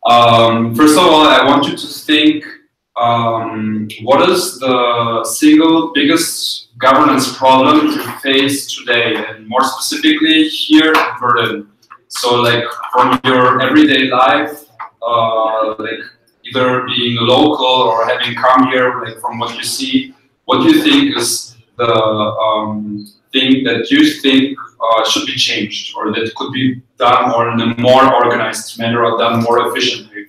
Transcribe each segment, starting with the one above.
First of all, I want you to think, what is the single biggest governance problem you face today, and more specifically here in Berlin? So like from your everyday life, like either being local or having come here, like from what you see, what do you think is the thing that you think should be changed, or that could be done or in a more organized manner or done more efficiently?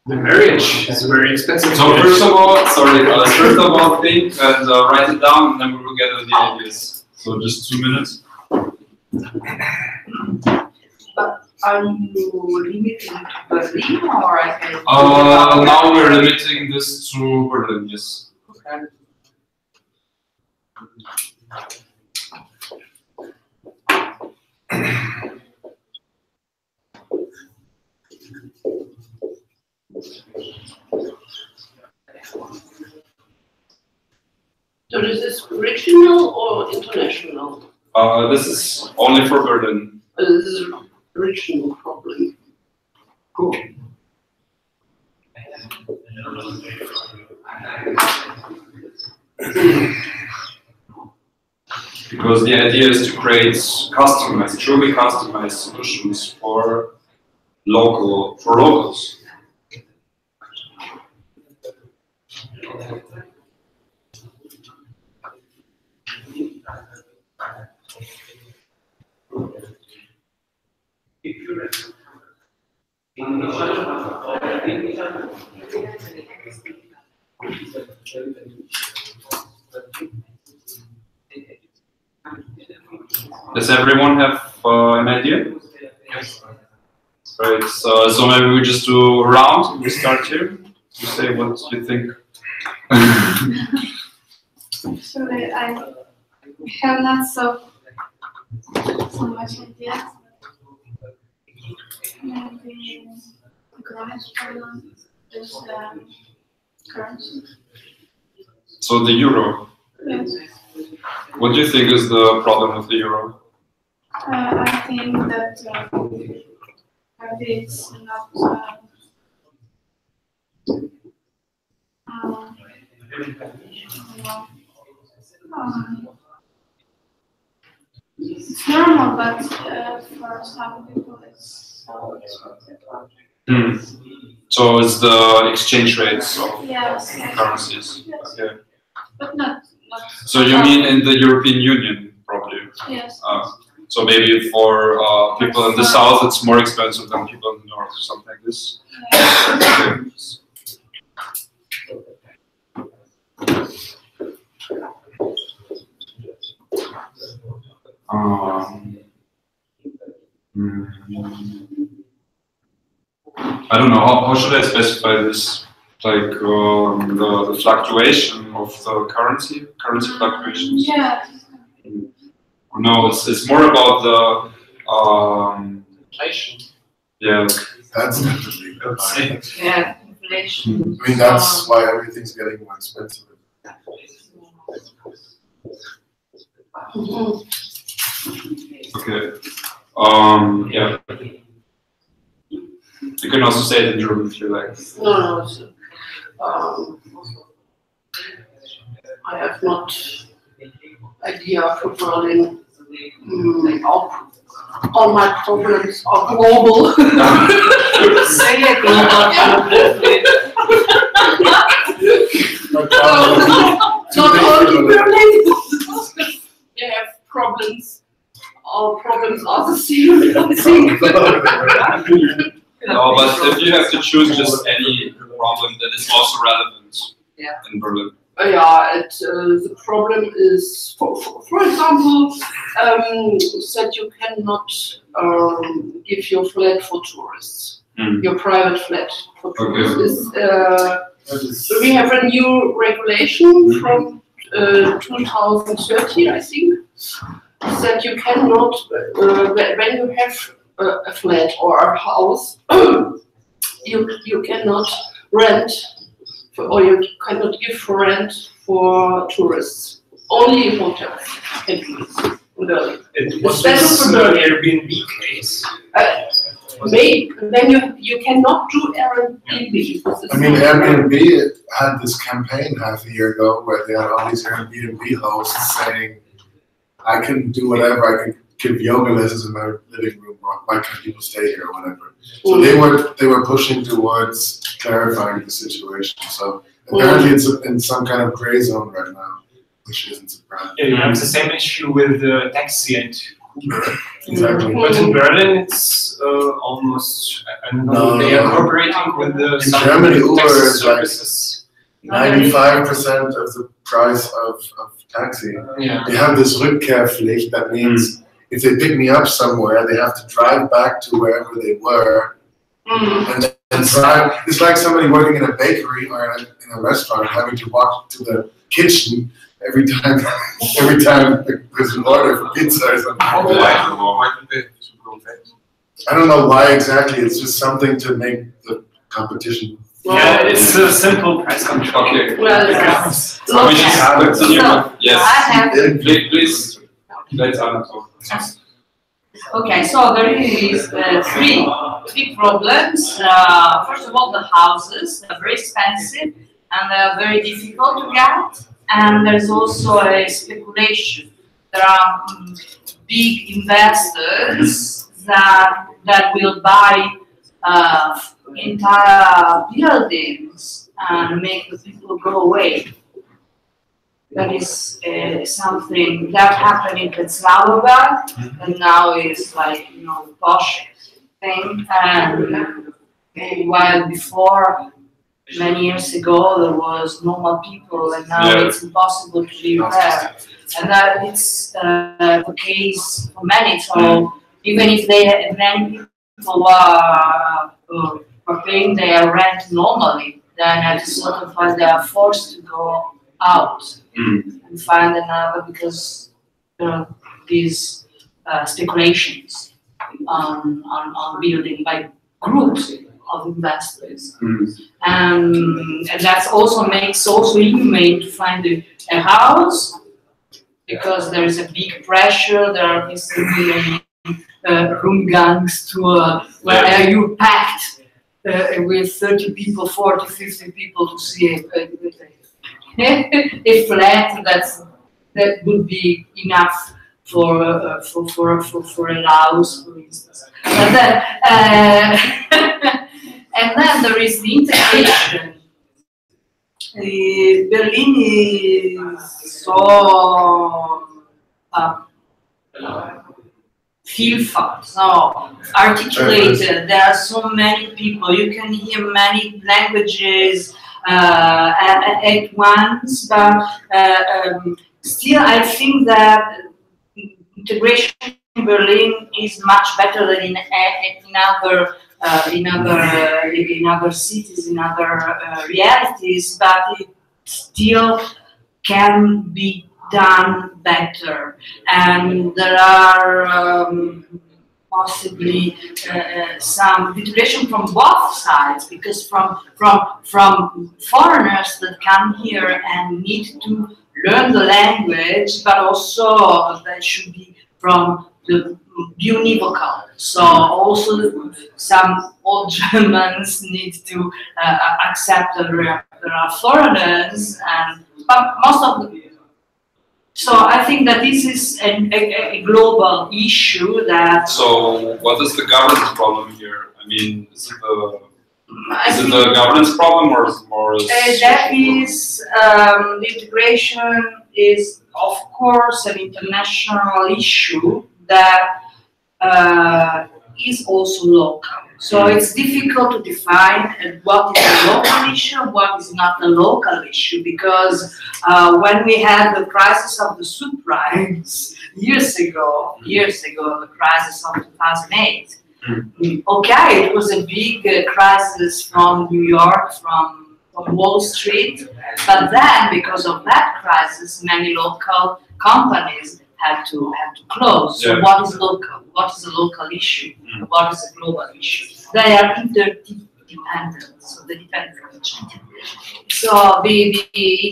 The marriage is very expensive. So first of all, first of all, think and write it down, and then we will gather the ideas. So just 2 minutes. But are you limiting to Berlin, or I can? Now we're limiting this to Berlin, yes. Okay. So is this regional or international? This is only for Berlin. This is a regional problem. Cool. Because the idea is to create customized, truly customized solutions for locals. Does everyone have an idea? Yes. Right. So maybe we just do a round. We start here. You say what you think. Actually, I have not so much ideas. Maybe economic problem is currency. So the euro. Yes. What do you think is the problem with the euro? I think that maybe it's not. It's normal, but for some people it's so expensive. So it's the exchange rates of Yes. currencies. Yes. Okay. But not. So you mean in the European Union, probably? Yes. So maybe for people in the south, it's more expensive than people in the north, or something like this. Yeah. I don't know, how should I specify this? Like the fluctuation of the currency fluctuations? Yeah. No, it's more about the Inflation. yeah. That's definitely Yeah, inflation. I mean, that's why everything's getting more expensive. Okay. Yeah. You can also say it in German if you like. No, I have not idea for Berlin. All my problems are global. Say it Not only Berlin. They have problems. All problems are the same, I think. No, but if you have to choose just any problem that is also relevant in Berlin. Yeah, the problem is, for example, that you cannot give your flat for tourists, your private flat for tourists. We have a new regulation from 2013, I think, that you cannot, when you have a flat or a house, you cannot rent or you cannot give for rent for tourists. Only hotels can do this in Berlin. What's this Airbnb case? Maybe then you cannot do Airbnb. I mean, Airbnb had this campaign half a year ago where they had all these Airbnb hosts saying, I can do whatever, I can give yoga lessons in my living room, why can't people stay here or whatever. So they were pushing towards clarifying the situation. So apparently it's in some kind of gray zone right now, which isn't surprising. Yeah, you have the same issue with the taxi and Uber. Exactly. But in Berlin, it's almost, I don't know, No, they no. are cooperating with the In Germany, Uber taxi is like services. 95% of the price of taxi. Yeah. They have this Rückkehrpflicht, that means if they pick me up somewhere, they have to drive back to wherever they were and then drive. It's like somebody working in a bakery or in a restaurant having to walk to the kitchen every time there's an order for pizza or something. Why do they go back? I don't know why exactly. It's just something to make the competition. Yeah, it's a simple price control. Okay. Well, Yes. We just have it here. I Yes. have. Please. Let's talk. Okay, so there is three problems. First of all, the houses, they're very expensive and they're very difficult to get. And there's also a speculation. There are big investors that will buy entire buildings and make the people go away. That is something that happened in Prenzlauer and now it's like, you know, the posh thing. And while before, many years ago, there was normal people, and now it's impossible to live there. And that it's the case for many. So even if many people are paying their rent normally, then at a certain point they are forced to go out and find another, because there are these speculations on building by groups of investors, and that also makes inhumane to find a house, because there is a big pressure. There are these room gangs to where you packed with 30 people, 40, 50 people to see a flat that would be enough for a house, for instance. And then, and then there is the integration. Berlin is so vielfalt, so articulated. There are so many people. You can hear many languages at once, but still, I think that integration in Berlin is much better than in other cities, in other realities, but it still can be done better. And there are possibly some integration from both sides, because from foreigners that come here and need to learn the language, but also that should be from the univocal. So also some old Germans need to accept that there are foreigners, but most of them. So I think that this is a global issue that. So what is the governance problem here? I mean, is it the governance problem or more? That is the integration is of course an international issue that is also local. So it's difficult to define what is a local issue, what is not a local issue, because when we had the crisis of the subprimes years ago, the crisis of 2008, okay, it was a big crisis from New York, from Wall Street, but then because of that crisis, many local companies had to close. So what is local? What is a local issue? What is a global issue? They are interdependent, so they depend from each other. So the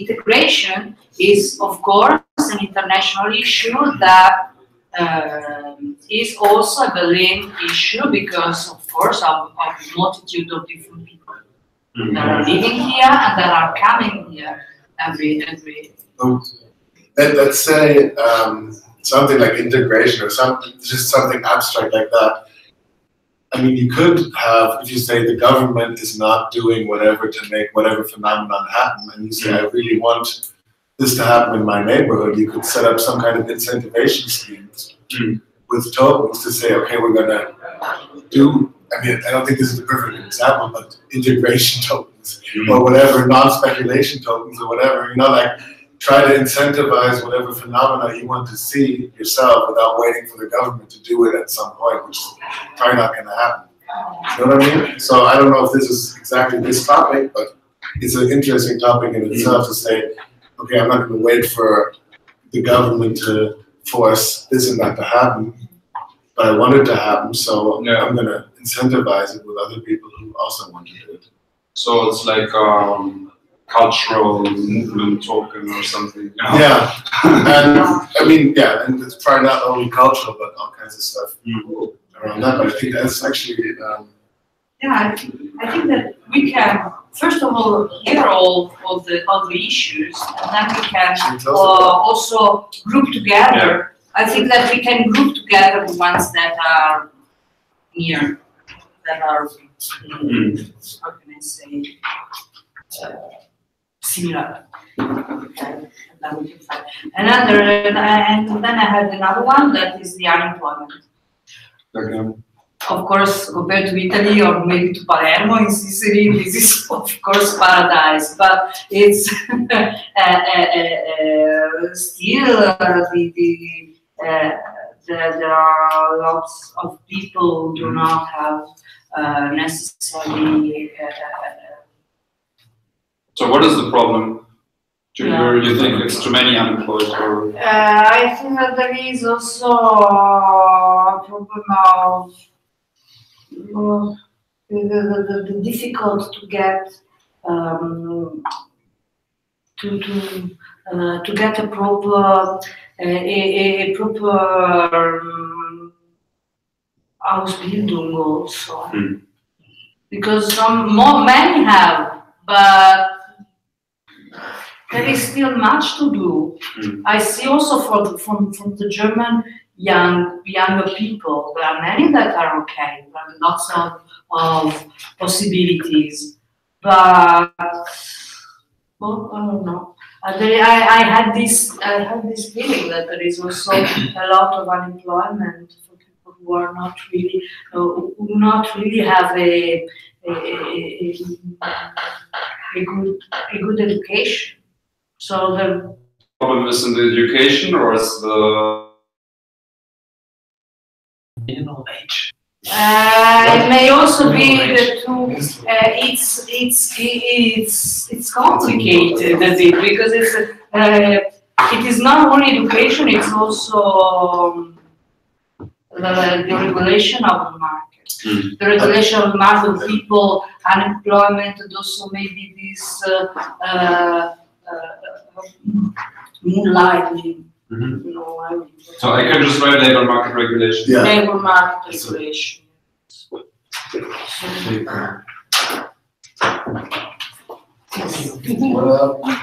integration is, of course, an international issue that is also a Berlin issue, because, of course, of a multitude of different people that are living here and that are coming here every. Let's say something like integration or something, just something abstract like that. I mean, you could have, if you say the government is not doing whatever to make whatever phenomenon happen, and you say, I really want this to happen in my neighborhood, you could set up some kind of incentivization schemes with tokens to say, okay, we're going to do, I mean, I don't think this is the perfect example, but integration tokens or whatever, non-speculation tokens or whatever, you know, like try to incentivize whatever phenomena you want to see yourself without waiting for the government to do it at some point, which is probably not going to happen. You know what I mean? So I don't know if this is exactly this topic, but it's an interesting topic in itself to say, okay, I'm not going to wait for the government to force this and that to happen, but I want it to happen, so I'm going to incentivize it with other people who also want to do it. So it's like cultural movement token or something. You know? Yeah, and I mean, yeah, and it's probably not only cultural, but all kinds of stuff around that. But I think that's actually. Yeah, I think that we can first of all hear all the issues, and then we can also group together. Yeah. I think that we can group together the ones that are near, that are how can I say. Similar. Okay. And then I had another one that is the unemployment. Okay. Of course, compared to Italy or maybe to Palermo in Sicily, this is of course paradise, but it's still there are lots of people who do not have necessarily. So what is the problem? Do you think it's too many unemployed? Or? I think that there is also a problem of the difficult to get to get a proper Ausbildung also, because many have, but there is still much to do. I see also from the German younger people, there are many that are okay, there are lots of possibilities, but well, I don't know. I had this feeling that there is also a lot of unemployment for people who are not really who not really have a good education. So the problem is in the education, or is the minimum wage? It may also be the two. It's complicated a bit because it is not only education; it's also the regulation of the market. The regulation of the market of people, unemployment, and also maybe this moonlighting. You know, so I can just write labor market regulation. Yeah. Labor market regulation.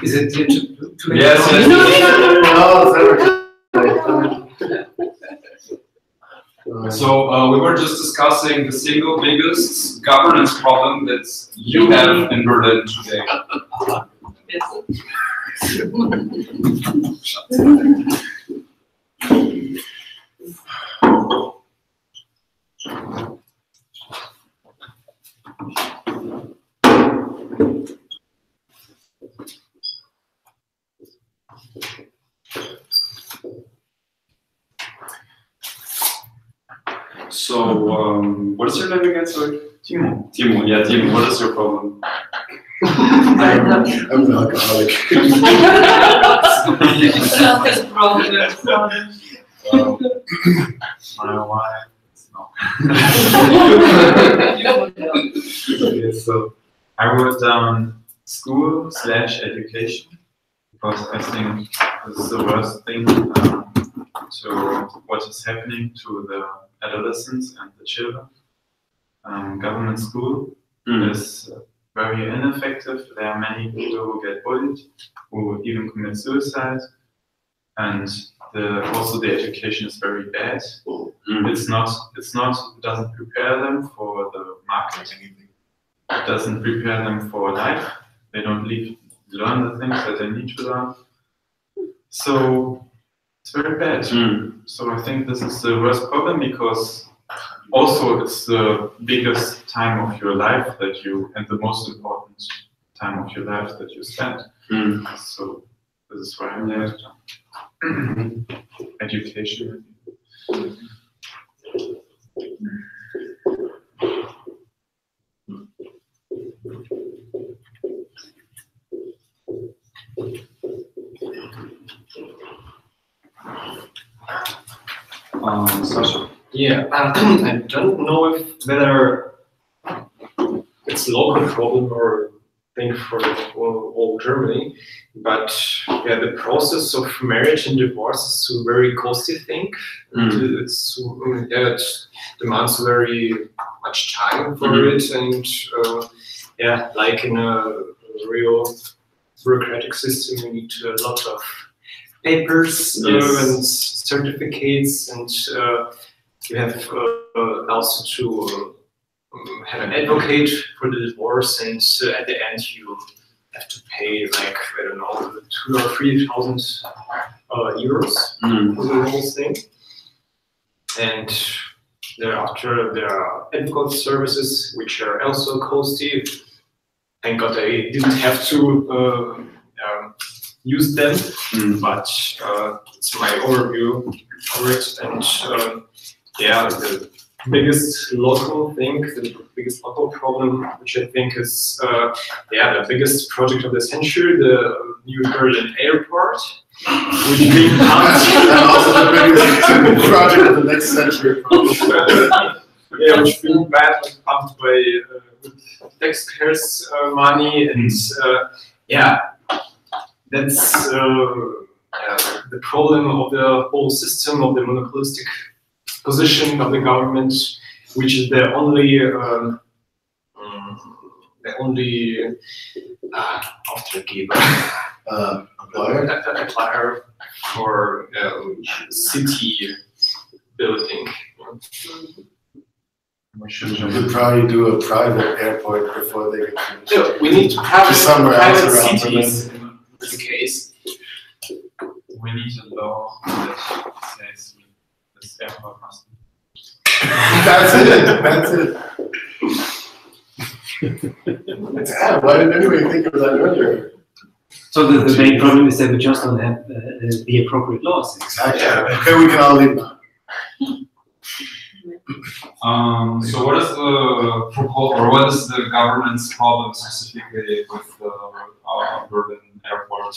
Is it too many? Yes. So we were just discussing the single biggest governance problem that you have in Berlin today. So, what is your name again? Sorry? Timo. Timo, yeah, Timo, what is your problem? I'm an alcoholic. Not his problem. My wife. No. Okay, so I wrote down school/education because I think this is the worst thing to what is happening to the adolescents and the children. government school is very ineffective. There are many people who get bullied, who even commit suicide, and also the education is very bad. It doesn't prepare them for the market. It doesn't prepare them for life. They don't learn the things that they need to learn. So it's very bad. So I think this is the worst problem, because also it's the biggest time of your life and the most important time of your life that you spend. So this is why I'm there. Education. Sasha. Yeah, I don't know whether it's a local problem or thing for all Germany, but yeah, the process of marriage and divorce is a very costly thing. It demands very much time for it, and yeah, like in a real bureaucratic system, you need a lot of papers and certificates, and you have also to have an advocate for the divorce, and at the end you have to pay like, I don't know, 2,000 or 3,000 euros for the whole thing. And thereafter there are advocate services which are also costly. Thank God I didn't have to use them, but it's my overview of it. And yeah, the biggest local thing, the biggest local problem, which I think is yeah, the biggest project of the century, the new Berlin airport, which being pumped, and also the biggest project of the next century. yeah, which being badly pumped by taxpayers' money, and yeah, that's the problem of the whole system, of the monopolistic position of the government, which is the only employer for city building. We should probably do a private airport before they get finished. So we need to have somewhere else private around cities in this case. We need a law that says this airport must be. That's it. That's it. Yeah, why didn't anybody think of that earlier? So the main problem is that we just don't have the appropriate laws. Exactly. Yeah. Okay, we can all leave now. So what is the proposal, or what is the government's problem specifically with the Berlin airport?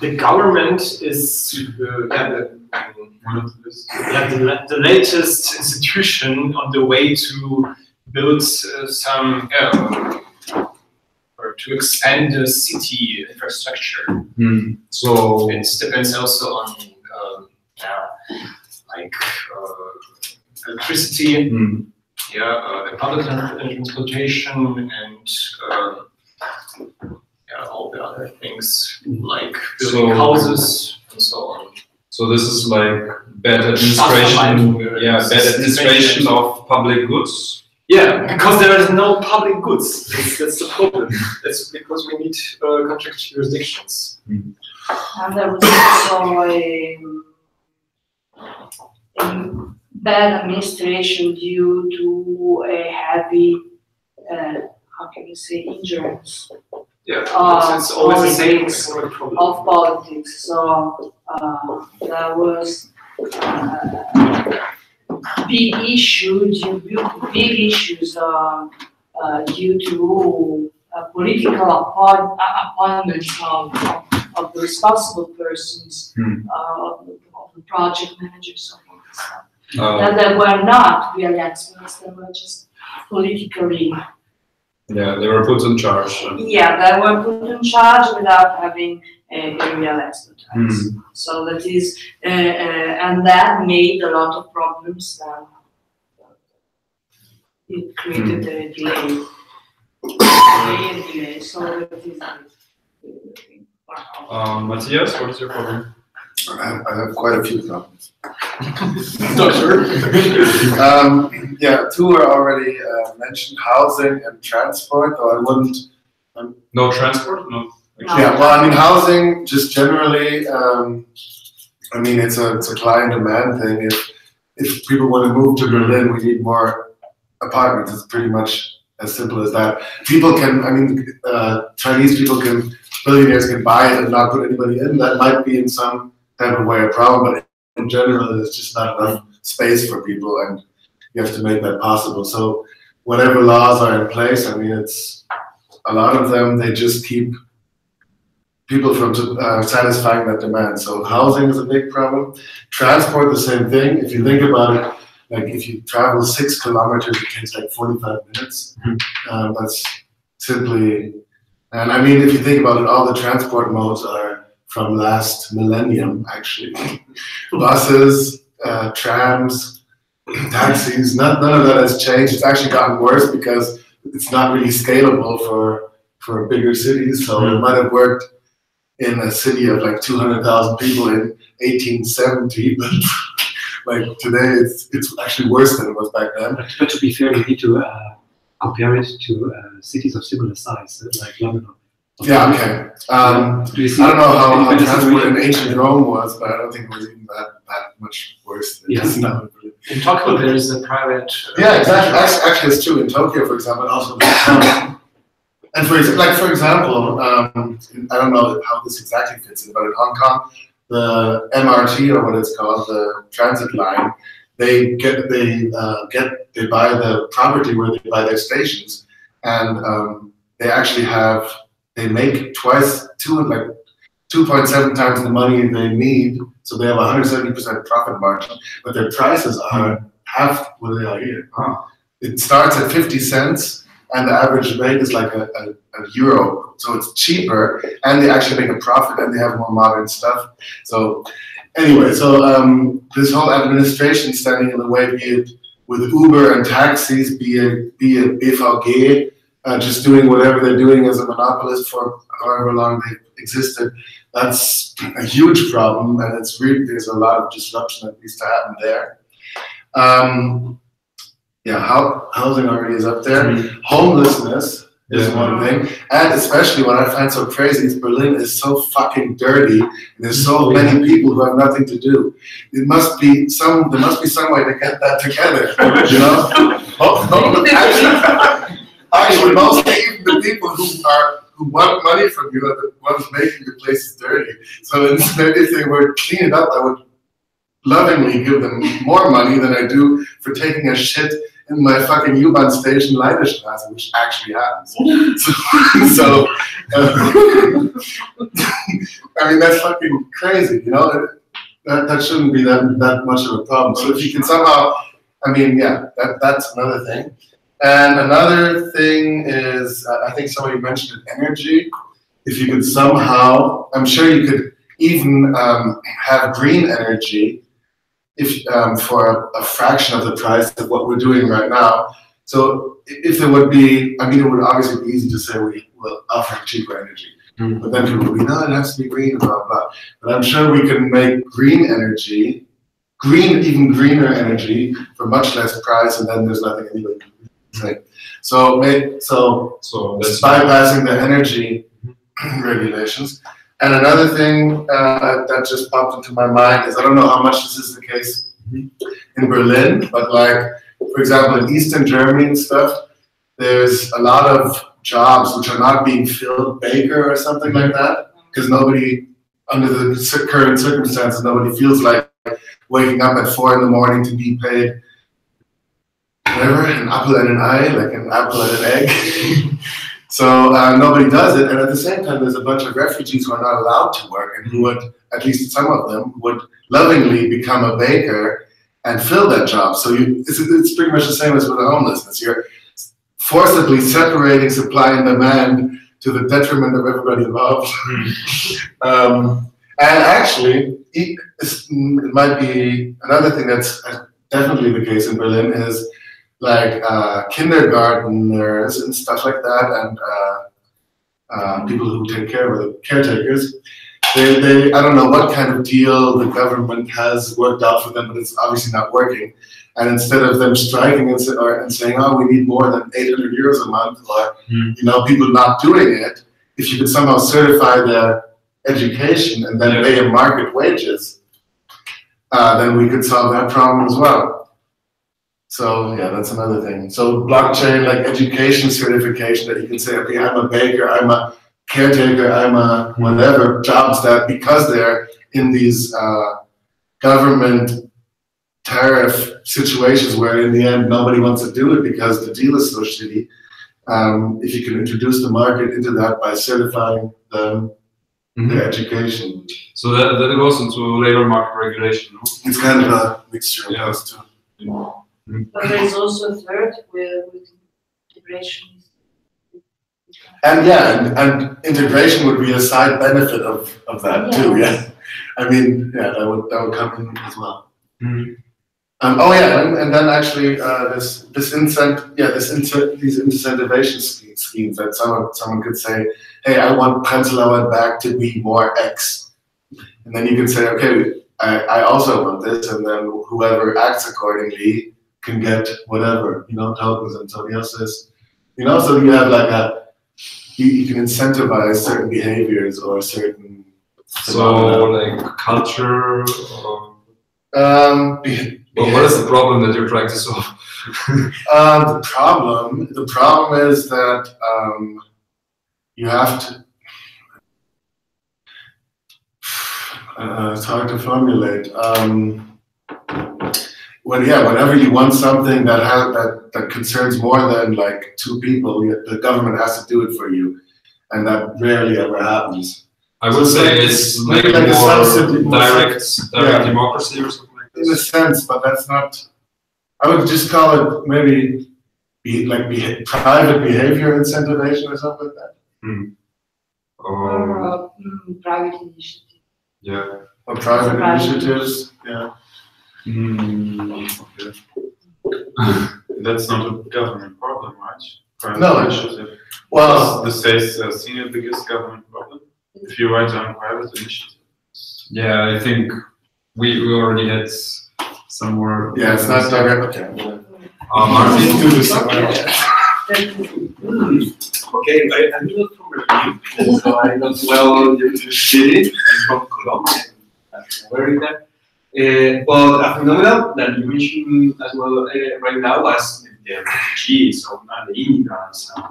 The government is the latest institution on the way to build some or to expand the city infrastructure. So it depends also on like electricity, the public transportation, and all the other things like building houses and so on. So this is like better administration, better administration of public goods. Yeah, because there is no public goods. That's the problem. That's because we need contract jurisdictions. And there was also a bad administration due to a heavy, how can you say, insurance. Yeah, it's always the same problem. Of politics. So there was big issues due to political appointments of the responsible persons, of the project managers, and all this stuff. That they were not really experts, they were just politically. Yeah, they were put in charge. Yeah, they were put in charge without having a real expertise. So that is, and that made a lot of problems it created a delay. Delay, so it is Matthias, what is your problem? I have quite a few problems. Not sure. Yeah, two are already mentioned: housing and transport. Though I wouldn't. No transport, no. Yeah, well, I mean, housing just generally. I mean, it's a supply and demand thing. If people want to move to Berlin, we need more apartments. It's pretty much as simple as that. People can, I mean, Chinese people can, billionaires can buy it and not put anybody in. That might be in some type of way a problem, but in general, there's just not enough space for people, and you have to make that possible. So whatever laws are in place, I mean, it's a lot of them, they just keep people from satisfying that demand. So housing is a big problem. Transport, the same thing. If you think about it, like if you travel 6 kilometers, it takes like 45 minutes. That's simply, and I mean, if you think about it, all the transport modes are from last millennium, actually. Buses, trams, taxis, none of that has changed. It's actually gotten worse because it's not really scalable for bigger cities. So it might have worked in a city of like 200,000 people in 1870, but like today it's actually worse than it was back then. But to be fair, you need to compare it to cities of similar size, like London. Yeah, okay. I don't know how transport in ancient Rome was, but I don't think it was even that much worse than it is now. In Tokyo, there is a private. Yeah, exactly. Actually, it's true. In Tokyo, for example, also. And for example, I don't know how this exactly fits in, but in Hong Kong, the MRT, or what it's called, the transit line, they buy the property where they buy their stations, and they make 2.7 times the money they need, so they have 170% profit margin, but their prices are half what they are here. It starts at 50 cents, and the average rate is like a euro, so it's cheaper, and they actually make a profit, and they have more modern stuff. So anyway, this whole administration standing in the way, be it with Uber and taxis, be it BVG, just doing whatever they're doing as a monopolist for however long they've existed, that's a huge problem, and it's really, there's a lot of disruption that needs to happen there. Yeah, housing already is up there. Homelessness is one thing, and especially what I find so crazy is Berlin is so fucking dirty, and there's so many people who have nothing to do. There must be some way to get that together, you know? Actually, mostly even the people who want money from you are the ones making the places dirty. So instead, if they were clean it up, I would lovingly give them more money than I do for taking a shit in my fucking U-Bahn station Leiderstraße, which actually happens. So I mean, that's fucking crazy, you know? That shouldn't be that much of a problem. So if you can somehow, I mean, yeah, that's another thing. And another thing is, I think somebody mentioned it, energy. If you could somehow, I'm sure you could even have green energy for a fraction of the price of what we're doing right now. So if there would be, I mean, it would obviously be easy to say we will offer cheaper energy. But then people would be, no, it has to be green, blah, blah. But I'm sure we can make green energy, even greener energy for much less price, and then there's nothing anybody can say. So that's bypassing the energy regulations. And another thing that just popped into my mind is, I don't know how much this is the case in Berlin, but like, for example, in Eastern Germany and stuff, there's a lot of jobs which are not being filled, baker or something like that, because nobody, under the current circumstances, nobody feels like waking up at 4 in the morning to be paid whatever, an apple and an eye, like an apple and an egg. So nobody does it, and at the same time, there's a bunch of refugees who are not allowed to work, and who would, at least some of them, would lovingly become a baker and fill that job. So it's pretty much the same as with the homelessness. You're forcibly separating supply and demand to the detriment of everybody involved. And actually, it might be another thing that's definitely the case in Berlin is, like kindergarteners and stuff like that, and people who take care of the caretakers. They I don't know what kind of deal the government has worked out for them, but it's obviously not working. And instead of them striking and saying, oh, we need more than 800 euros a month, or people not doing it, if you could somehow certify their education and then pay them market wages, then we could solve that problem as well. So yeah, that's another thing. So blockchain, like education certification, that you can say, okay, I'm a baker, I'm a caretaker, I'm a whatever, jobs that, because they're in these government tariff situations where in the end nobody wants to do it because the deal is so shitty, if you can introduce the market into that by certifying them, the education. So that goes into labor market regulation, no? It's kind of a mixture of those two. But there is also a third with integration. And yeah, and integration would be a side benefit of that too. Yeah, I mean, yeah, that would come in as well. Oh yeah, and then actually these incentivization schemes that someone could say, hey, I want Prenzlauer Berg to be more X, and then you can say, okay, I also want this, and then whoever acts accordingly can get whatever, tokens and somebody else says, so you have like you can incentivize certain behaviors or certain. So like culture. Or what is the problem that you're trying to solve? The problem is that you have to. It's hard to formulate. Whenever you want something that concerns more than like two people, the government has to do it for you, and that rarely ever happens. I would say it's maybe like more direct democracy or something like this. In a sense, but that's not. I would just call it maybe private behavior incentivization or something like that. Or private initiative. Yeah. Or private initiatives. Yeah. Okay. That's not a government problem, right? No. Well, the state's single biggest government problem. If you write down private initiatives. Yeah, I think we already had some more. Yeah, it's not direct. Okay. Martin, do this somewhere. Okay, I'm not from Berlin, so I know well the city. I'm from Colombia. Where is that? But a phenomenon that you mentioned as well right now was the refugees and the immigrants and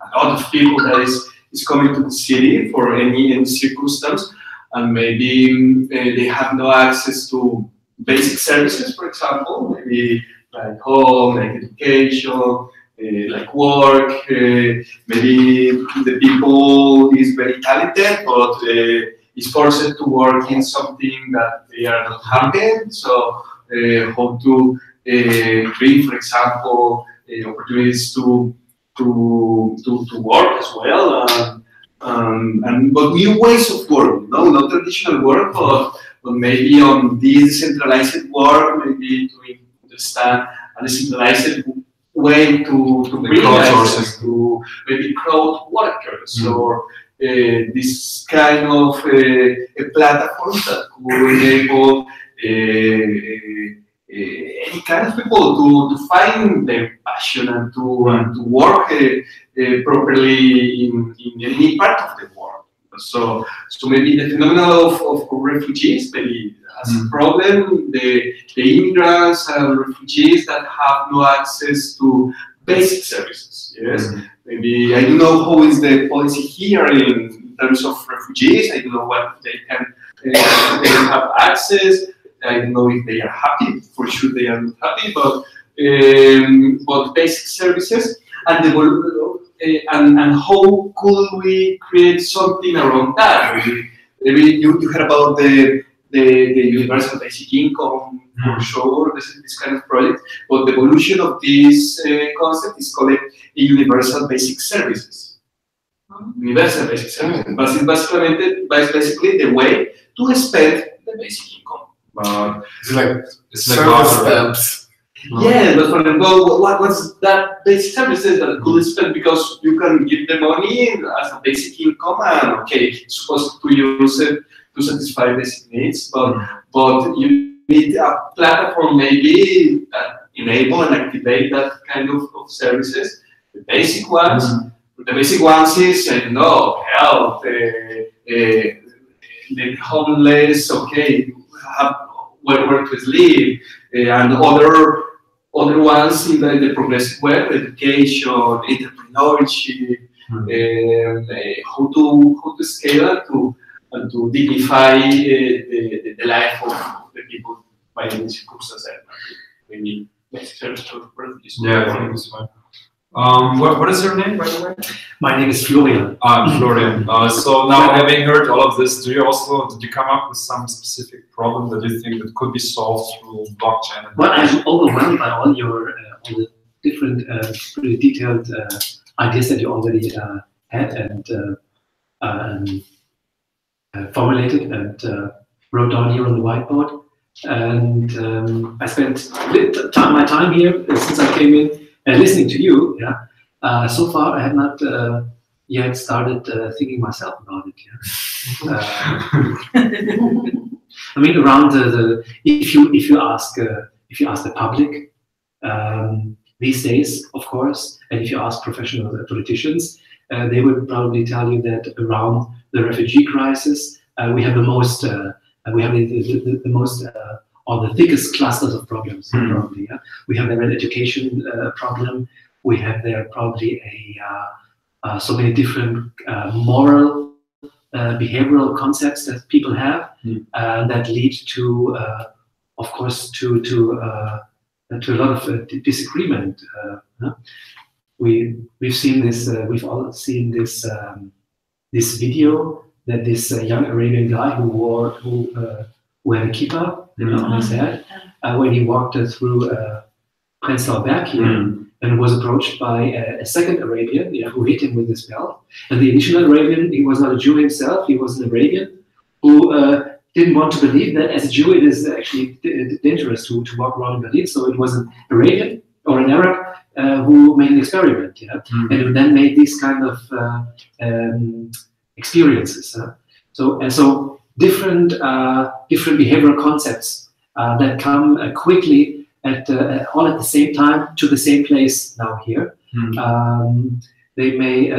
a lot of people that is coming to the city for any circumstance, and maybe they have no access to basic services, for example, maybe like home, like education, like work. Maybe the people is very talented, but is forced to work in something that they are not happy. So how to bring, for example, opportunities to work as well, but new ways of work. Not traditional work, but maybe on decentralized work, maybe to understand a decentralized way to bring access to maybe crowd workers or this kind of a platform that could enable any kind of people to find their passion and to work properly in any part of the world. So maybe the phenomenon of refugees maybe has a problem. The immigrants and refugees that have no access to basic services. Yes, maybe I don't know how is the policy here in terms of refugees. I don't know what they can have access. I don't know if they are happy. For sure, they are not happy. But basic services and and how could we create something around that? Maybe you heard about the universal basic income for sure. This kind of project, but the evolution of this concept is called universal basic services. Universal basic services, but it's basically the way to spend the basic income. It's like service stamps. Yeah, but for example, what's that basic services that could spend, because you can give the money as a basic income and okay, it's supposed to use it to satisfy basic needs, but you need a platform maybe that enable and activate that kind of services. The basic ones, is health, the homeless, okay, have where to sleep, and other ones in the progressive web, education, entrepreneurship, how to scale and to dignify the life of the people by these courses and maybe necessary to produce. Yeah, I think it's fine. What is your name, by the way? My name is Florian. Florian. So now, having heard all of this, did you come up with some specific problem that you think that could be solved through blockchain? Well, I'm overwhelmed by all your all the different, pretty detailed ideas that you already had and formulated and wrote down here on the whiteboard. And I spent my time here since I came in. Listening to you, so far I have not yet started thinking myself about it. I mean, around if you ask the public these days, of course, and if you ask professional politicians, they would probably tell you that around the refugee crisis, we have the most or the thickest clusters of problems, probably. We have there an education problem. We have there probably so many different moral, behavioral concepts that people have that lead to, of course, to a lot of disagreement. We've seen this. We've all seen this this video that this young Arabian guy who had a kippah on his head, when he walked through Prenzlauer Berg here, and was approached by a second Arabian, who hit him with his belt. And the initial Arabian, he was not a Jew himself, he was an Arabian who didn't want to believe that as a Jew it is actually dangerous to walk around Berlin. So it was an Arabian or an Arab who made an experiment, and who then made these kind of experiences. So different behavioral concepts that come quickly all at the same time to the same place now here. They may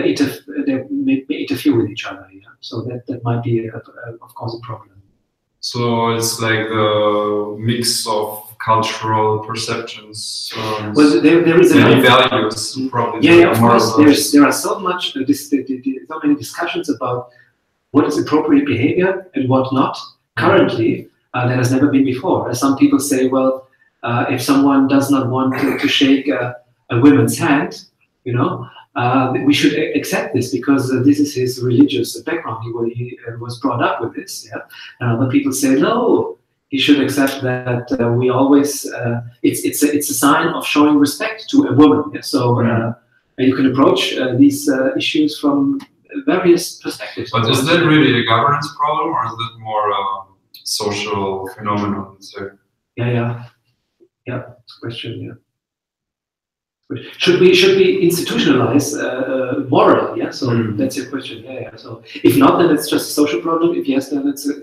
interfere with each other. So that might be of course a problem. So it's like the mix of cultural perceptions. Well, there is many values, probably. Yeah, of course. There are so many discussions about what is appropriate behavior and what not. Currently, that has never been before. Some people say, well, if someone does not want to shake a woman's hand, we should accept this because this is his religious background. He was brought up with this. And other people say, no, he should accept that we always. It's a sign of showing respect to a woman. So you can approach these issues from various perspectives. But is that really a governance problem, or is that more social phenomenon? Yeah. It's a question. Should we institutionalize moral? So that's your question. So if not, then it's just a social problem. If yes, then it's a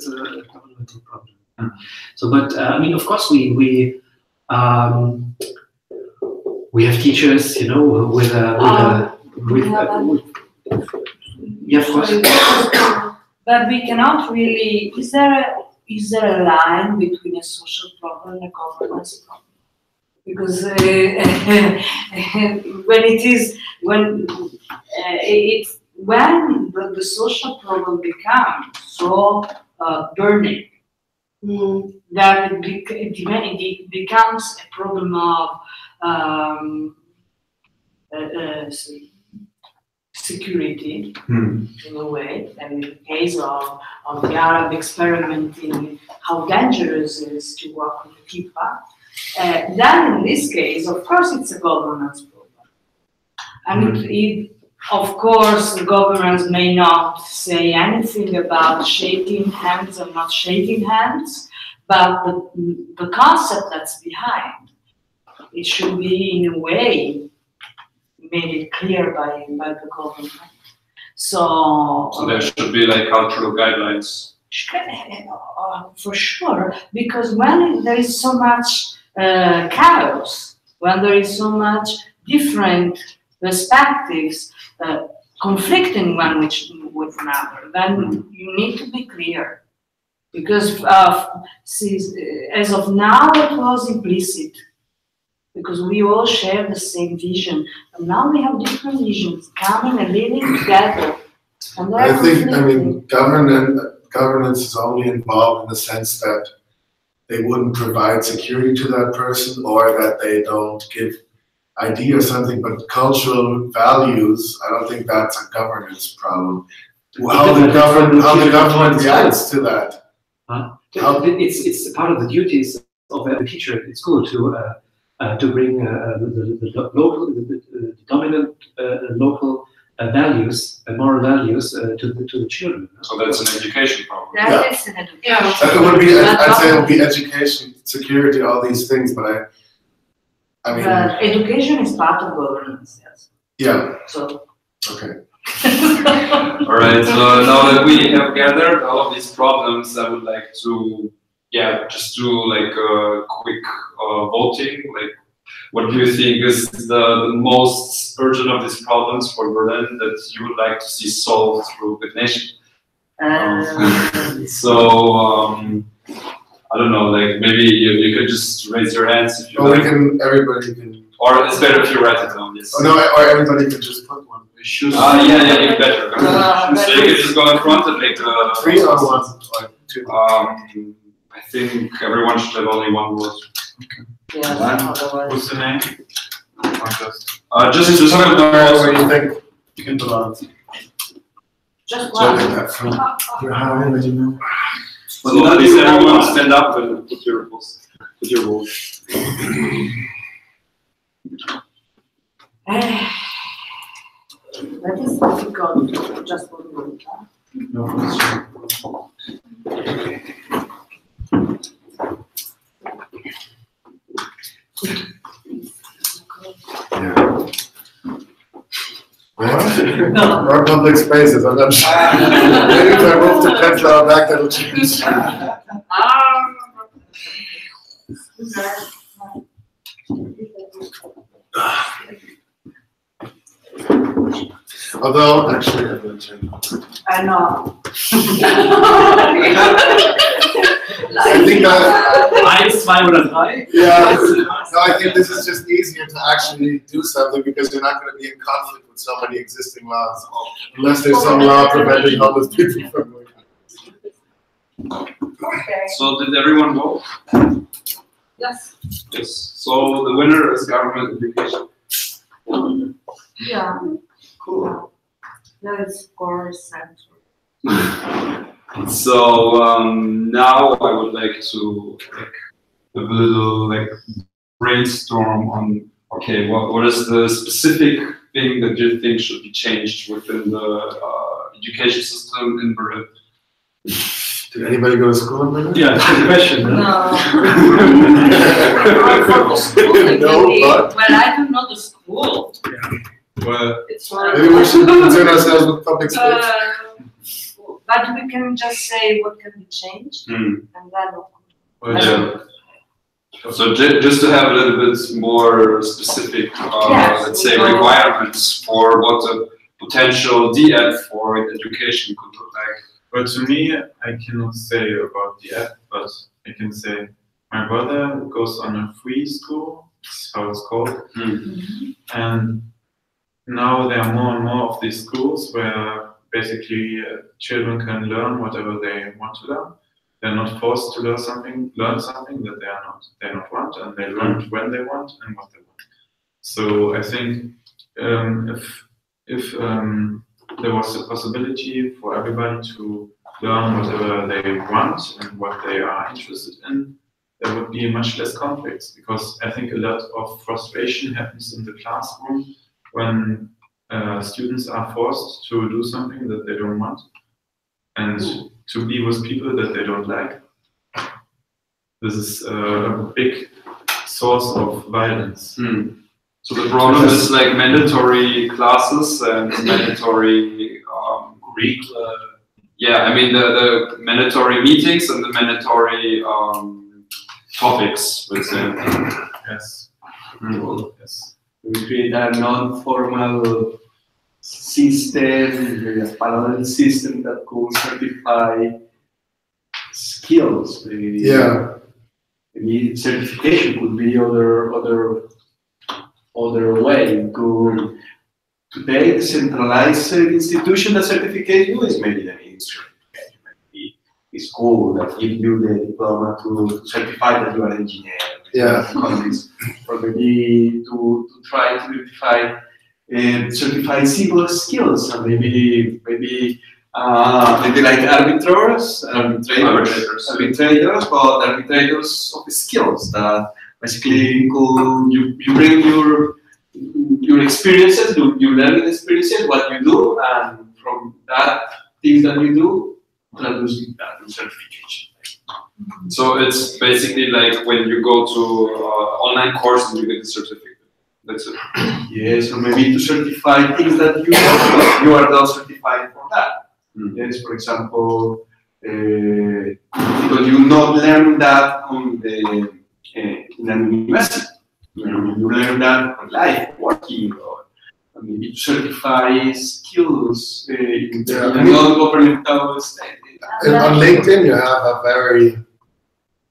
governmental problem. So, but I mean, of course, we have teachers, of course. But we cannot really. Is there a line between a social problem and a governance problem? Because when the social problem becomes so burning, that it becomes a problem of security in a way, and in the case of the Arab experimenting how dangerous it is to work with the kippah, then in this case, of course, it's a governance problem. I mean, of course, the governments may not say anything about shaking hands or not shaking hands, but the concept that's behind it should be in a way made it clear by the government. So there should be like cultural guidelines. For sure, because when there is so much chaos, when there is so much different perspectives conflicting one with another, then you need to be clear. Because as of now, it was implicit. Because we all share the same vision. And now we have different visions coming and living together. And I think, I mean, governance is only involved in the sense that they wouldn't provide security to that person or that they don't give ID or something, but cultural values, I don't think that's a governance problem. How the government reacts to that. It's part of the duties of every teacher in school to bring the dominant local values and moral values to the children. So that's an education problem. That is an education. It would be, I'd say it would be education, security, all these things, but I mean. But education is part of governance, yes. Yeah. So. Okay. All right. So now that we have gathered all of these problems, I would like to, just do like a quick voting. Like, what do you think is the most urgent of these problems for Berlin that you would like to see solved through Bitnation? I don't know, like maybe you could just raise your hands if you like. Everybody can. Or it's better if you write it down, yes. Oh, no, or everybody can just put one. Yeah, better. So you can just go in front and make 3 or 1 or 2. I think everyone should have only 1 vote. Yeah, What's the name? Just talk about what you think can belong. Just one. How many do you know? So please everyone stand up and put your vote. That is difficult, just for you. No. Or public spaces, I'm not sure. Maybe if I move to Petra back, that'll change. Although, actually, I'm going to change. I know. I think that. 1, 2 oder 3. Yeah, no, I think this is just easier to actually do something because you're not going to be in conflict with so many existing laws, unless there's some law preventing homeless people from doing Okay. So did everyone vote? Yes. Yes. So the winner is government education. Yeah. Cool. That is core central. So now I would like to have a little brainstorm on what is the specific thing that you think should be changed within the education system in Berlin? Did anybody go to school in Berlin? Yeah, that's a question. No. No, well, I don't know the school. Well, It's maybe we should concern ourselves with public space. But we can just say what can be changed, and then. So just to have a little bit more specific, let's say, requirements for what a potential DApp for education could look like. But to me, I cannot say about the app, but I can say my brother goes on a free school, that's how it's called. And now there are more and more of these schools where basically children can learn whatever they want to learn. They're not forced to learn something that they not want, and they learn when they want and what they want. So I think if there was a possibility for everybody to learn whatever they want and what they are interested in, there would be much less conflicts, because I think a lot of frustration happens in the classroom when students are forced to do something that they don't want and to be with people that they don't like. This is a big source of violence. So the problem is like mandatory classes and mandatory Greek. Yeah, I mean the mandatory meetings and the mandatory topics. Let's say. Yes. Yes. We create a non-formal system, a parallel system that could certify skills. Maybe certification could be other way. Today, the centralized institution that certificates you is maybe the ministry. Maybe the school that gives you the diploma to certify that you are an engineer. Or maybe to try to certify single skills, and maybe like arbitrators, but arbitrators of skills that basically you bring your experiences, your learning experiences, what you do, and from that things that you do, traduce that in certification. So it's basically like when you go to online course and you get the certificate. That's it. Yes, or maybe to certify things that you are not certified for that. Yes, for example, because you not learn that on in an university. You learn that on life, working, or maybe to certify skills in a non-governmental state. On LinkedIn, you have a very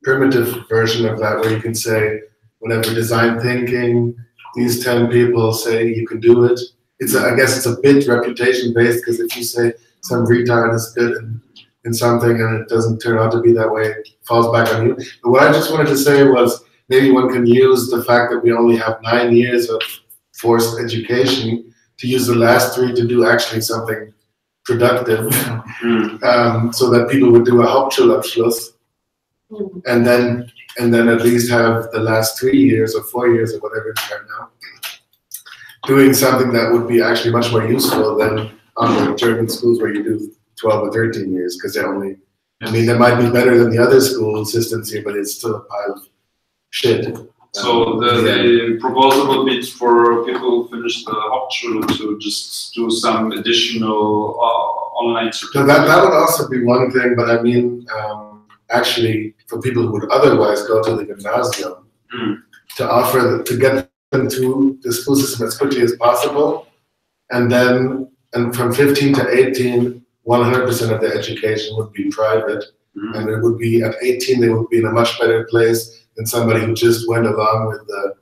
primitive version of that where you can say, whatever design thinking, these 10 people say you can do it. I guess it's a bit reputation based, because if you say some retard is good in something and it doesn't turn out to be that way, it falls back on you. But what I just wanted to say was maybe one can use the fact that we only have 9 years of forced education to use the last 3 to do actually something productive, so that people would do a Hauptschulabschluss, and then at least have the last 3 years or 4 years or whatever it's right now, doing something that would be actually much more useful than on the German schools where you do 12 or 13 years, because they're only, I mean, they might be better than the other school systems here, but it's still a pile of shit. So the proposal would be for people who finish the Hauptschule to just do some additional online certificate. So that would also be one thing, but I mean, actually, for people who would otherwise go to the gymnasium, to get them through the school system as quickly as possible, and from 15 to 18, 100% of their education would be private, and it would be at 18 they would be in a much better place than somebody who just went along with the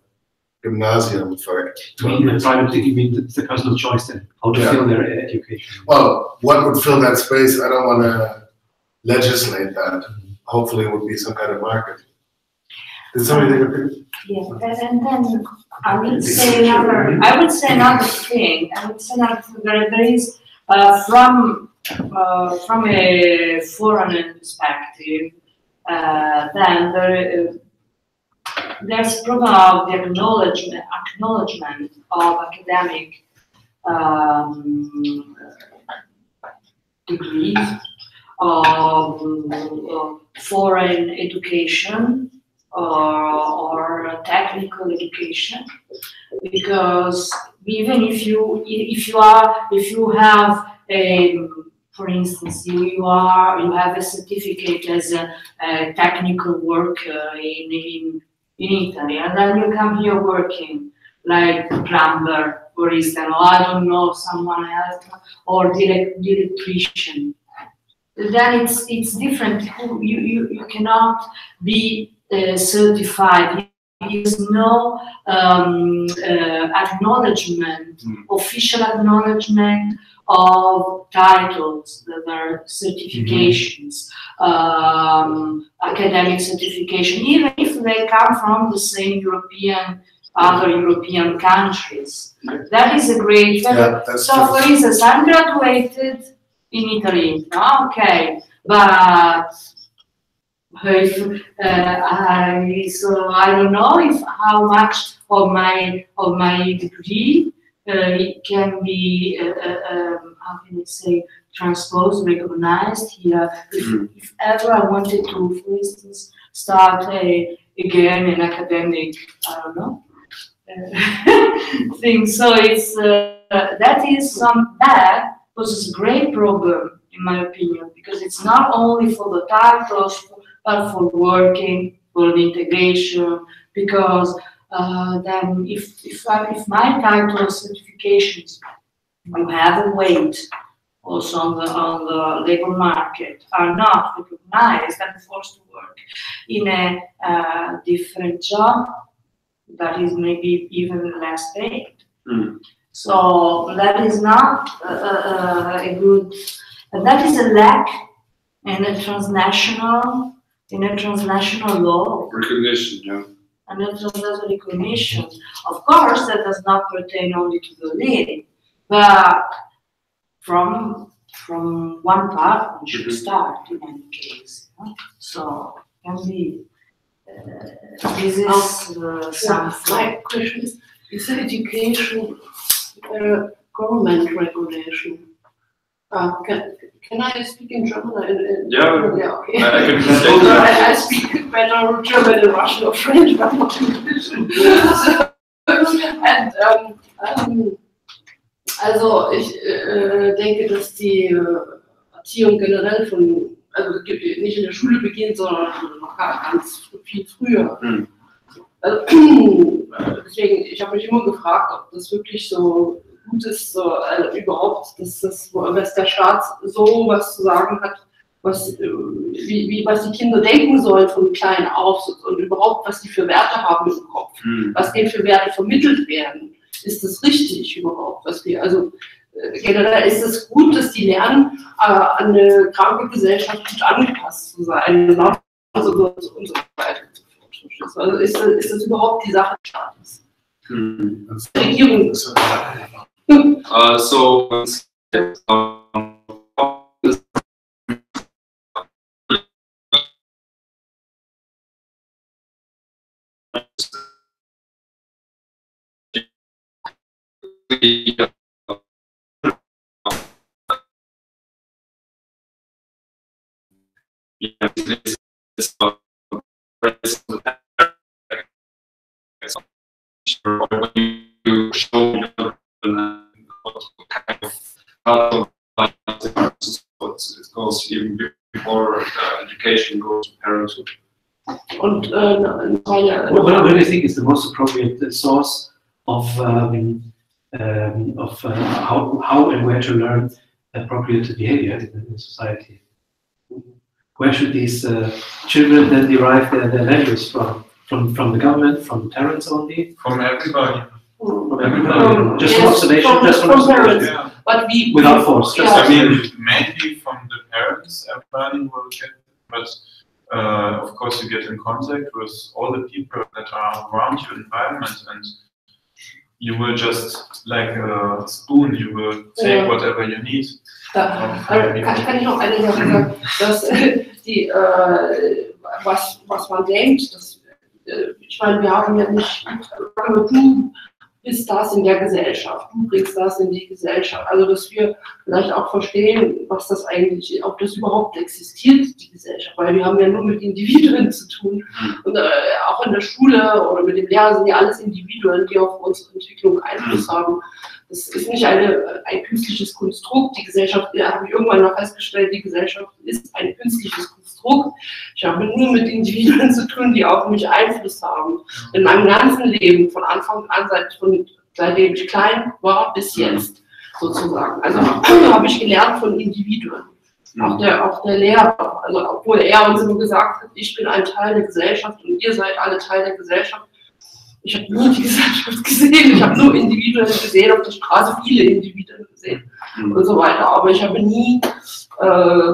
gymnasium for 12 years. You mean the personal choice then, how to fill their education? Well, what would fill that space? I don't want to legislate that. Hopefully it would be some kind of market. Did somebody take a picture? Yes, and then I would say another thing. There is from a foreign perspective, then there's a problem of the acknowledgement of academic degrees, of foreign education or technical education, because even if you have a, for instance, you have a certificate as a technical worker in Italy, and then you come here working like plumber, for instance, or I don't know, someone else, or electrician. Then it's different. You cannot be certified. There is no acknowledgement, official acknowledgement of titles that are certifications, academic certification, even if they come from the same other European countries. That is a great. So, for instance, I'm graduated in Italy. Okay, but so I don't know how much of my degree it can be how can I say, transposed, recognized here. If ever I wanted to, for instance, start a again an academic, I don't know, thing. So it's that poses a great problem in my opinion, because it's not only for the titles but for working, for the integration, because then if my title or certifications will have a weight also on the labor market, are not recognized and forced to work in a different job that is maybe even less paid. So that is not a good, and that is a lack in a transnational law. Recognition, yeah. And a transnational recognition. Of course, that does not pertain only to Berlin, but from one part we should start in any case. So can be this is something. My question is education government regulation? Can I speak in German? Yeah, okay. I I speak better German and Russian or French, but not English. And also ich denke, dass die Erziehung generell also nicht in der Schule beginnt, sondern noch ganz viel früher. Deswegen, ich habe mich immer gefragt, ob das wirklich so gut ist, überhaupt, dass der Staat so was zu sagen hat, was die Kinder denken sollen von klein auf und überhaupt, was die für Werte haben im Kopf, was denen für Werte vermittelt werden. Ist das richtig überhaupt? Generell ist es gut, dass die lernen, an eine kranke Gesellschaft gut angepasst zu sein und so weiter. Also ist das überhaupt die Sache des Staates? Regierung. It goes even before education goes to parenthood. What do you think is the most appropriate source of how and where to learn appropriate behavior in society? Where should these children then derive their values from? From the government, from parents only? From everybody. From everybody. Just from observation, just from observation. Yeah. But without force. Mainly from the parents, everybody will get, but of course you get in contact with all the people that are around your environment, and you will just, like a spoon, you will take whatever you need. Kann ich noch eine Sache sagen, dass was man denkt, dass, ich meine, wir haben ja nicht, du bist das in der Gesellschaft, du bringst das in die Gesellschaft, also dass wir vielleicht auch verstehen, was das eigentlich, ob das überhaupt existiert, die Gesellschaft, weil wir haben ja nur mit Individuen zu tun und auch in der Schule oder mit dem Lehrer sind ja alles Individuen, die auf unsere Entwicklung Einfluss haben. Das ist nicht ein künstliches Konstrukt. Die Gesellschaft, habe ich irgendwann mal festgestellt, die Gesellschaft ist ein künstliches Konstrukt. Ich habe nur mit Individuen zu tun, die auf mich Einfluss haben. In meinem ganzen Leben, von Anfang an, seitdem ich klein war, bis jetzt, sozusagen. Also habe ich gelernt von Individuen. Auch der Lehrer, also obwohl er uns immer gesagt hat, ich bin ein Teil der Gesellschaft und ihr seid alle Teil der Gesellschaft. Ich habe nur die Gesellschaft gesehen, ich habe nur Individuen gesehen, auf der Straße viele Individuen gesehen und so weiter. Aber ich habe nie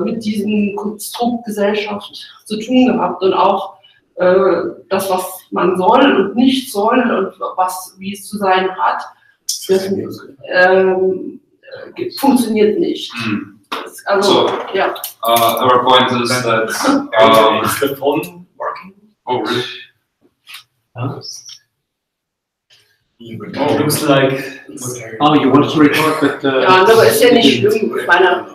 mit diesem Konstrukt Gesellschaft zu tun gehabt und auch das, was man soll und nicht soll und wie es zu sein hat, das funktioniert nicht. Also, yeah. Our point is that is the phone working? Oh, really? Huh? Looks like. Oh, you wanted to record, but. Ja, aber ist ja nicht schlimm, ich meine.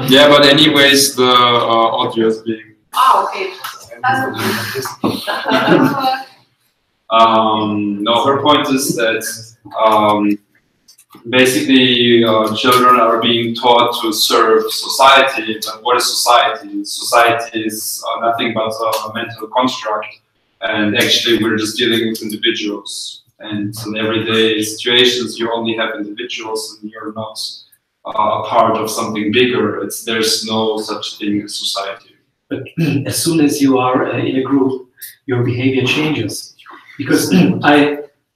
Yeah, but anyways, the audio is being. Ah, okay. No, her point is that basically children are being taught to serve society, but what is society? Society is nothing but a mental construct, and actually we're just dealing with individuals. And in everyday situations, you only have individuals, and you're not part of something bigger. There's no such thing as society. But as soon as you are in a group, your behavior changes. Because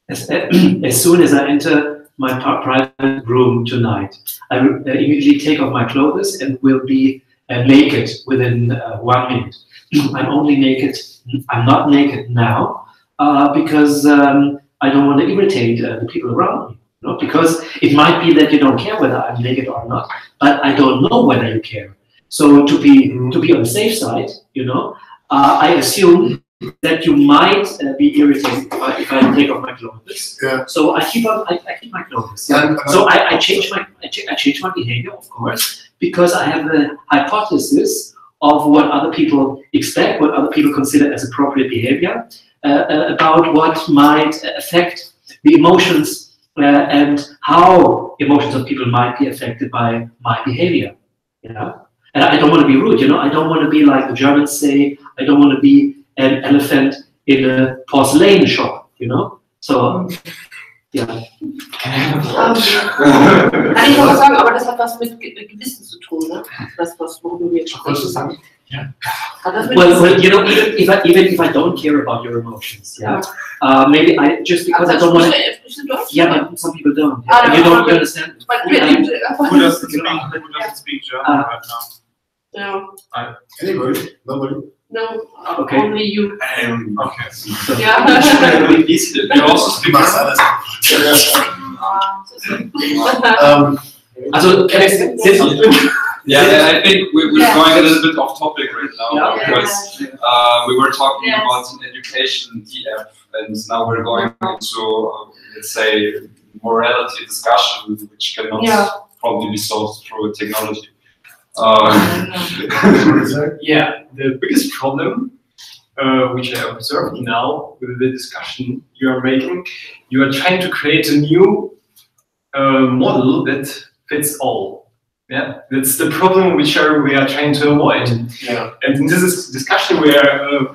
as soon as I enter my private room tonight, I immediately take off my clothes and will be naked within 1 minute. I'm only naked. I'm not naked now because I don't want to irritate the people around me. You know? Because it might be that you don't care whether I'm naked or not, but I don't know whether you care. So to be on the safe side, you know, I assume that you might be irritated if I take off my clothes. Yeah. So I keep my clothes. Yeah. So I change my behavior, of course, because I have a hypothesis of what other people expect, what other people consider as appropriate behavior, about what might affect the emotions and how emotions of people might be affected by my behavior. Yeah. And I don't want to be rude, you know. I don't want to be like the Germans say. I don't want to be an elephant in a porcelain shop, you know. So, ja. Kann ich noch was sagen, aber das hat was mit Gewissen zu tun, ne? Das, worüber wir jetzt sprechen. Yeah. Well, you know, even if I don't care about your emotions, yeah, maybe I just because I don't want to. Yeah, but some people don't. Yeah. You don't understand. Who doesn't speak German right now? No. Anybody? Nobody? No. Okay. Only you. Okay. Yeah. You also speak Also, can I say something? Yeah, I think we're going a little bit off topic right now because we were talking about an education DApp, and now we're going into, let's say, morality discussion, which cannot probably be solved through technology. Yeah, the biggest problem which I observed now with the discussion you are making, you are trying to create a new model that fits all. Yeah, that's the problem which we are trying to avoid. Yeah. And in this discussion, we are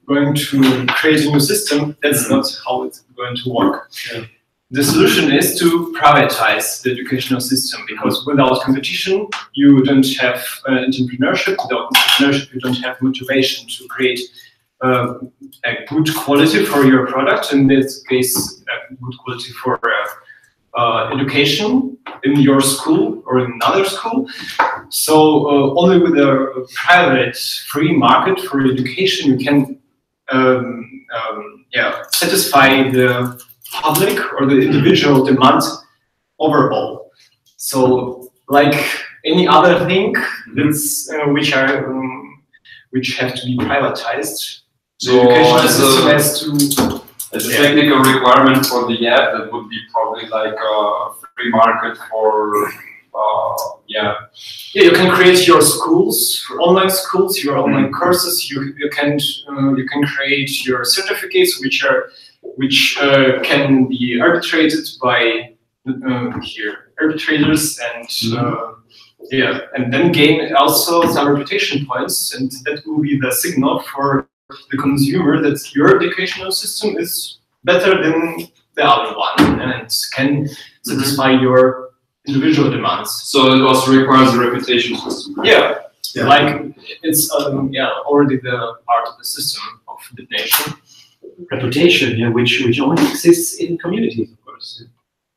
going to create a new system. That's not how it's going to work. Yeah. The solution is to privatize the educational system, because without competition, you don't have entrepreneurship. Without entrepreneurship, you don't have motivation to create a good quality for your product. In this case, a good quality for education in your school or in another school. So only with a private free market for education, you can satisfy the public or the individual demand overall. So like any other thing that's which have to be privatized, the education system has to. As a technical requirement for the app, that would be probably like a free market for, Yeah, you can create your schools, online schools, your online courses. You can create your certificates, which can be arbitrated by arbitrators, and and then gain also some reputation points, and that will be the signal for the consumer that your educational system is better than the other one and can satisfy your individual demands. So it also requires a reputation system. Yeah. Like it's already the part of the system of Bitnation. Reputation, which only exists in communities, of course.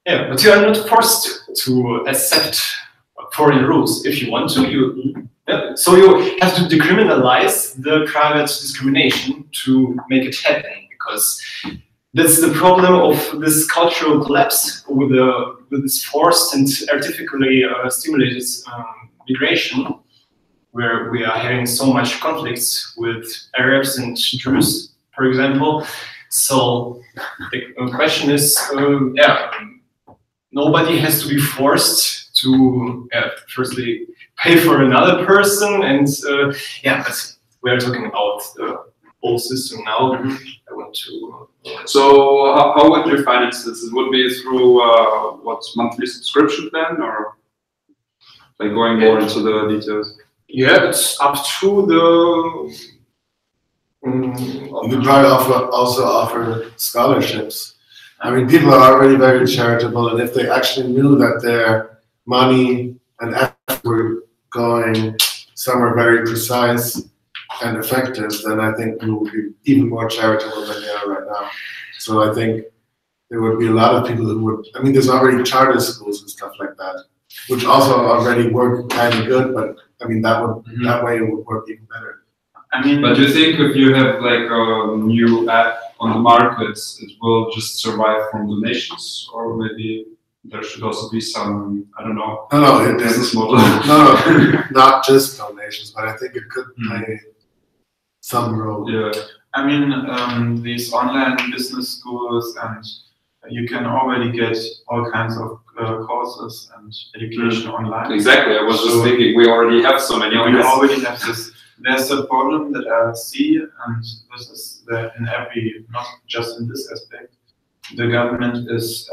Yeah, but you are not forced to accept foreign rules. If you want to, so you have to decriminalize the private discrimination to make it happen, because that's the problem of this cultural collapse with this forced and artificially stimulated migration, where we are having so much conflicts with Arabs and Jews, for example. So the question is, nobody has to be forced to firstly pay for another person, and but we are talking about the whole system now. I want to. So how would you finance this? It would be through what, monthly subscription plan, or like going more into the details? Yeah, it's up to the. You could probably also offer scholarships. I mean, people are already very charitable, and if they actually knew that their money and effort were going somewhere very precise and effective, then I think people would be even more charitable than they are right now. So I think there would be a lot of people who would. I mean, there's already charter schools and stuff like that, which also already work kind of good. But I mean, that way it would work even better. I mean, but do you think if you have like a new app on the markets, it will just survive from donations, or maybe there should also be some, I don't know, business model? No, not just donations, but I think it could play some role. Yeah, I mean, these online business schools, and you can already get all kinds of courses and education online. Exactly, I was just thinking we already have so many. We already have this. There's a problem that I see, and this is in every, not just in this aspect. The government is,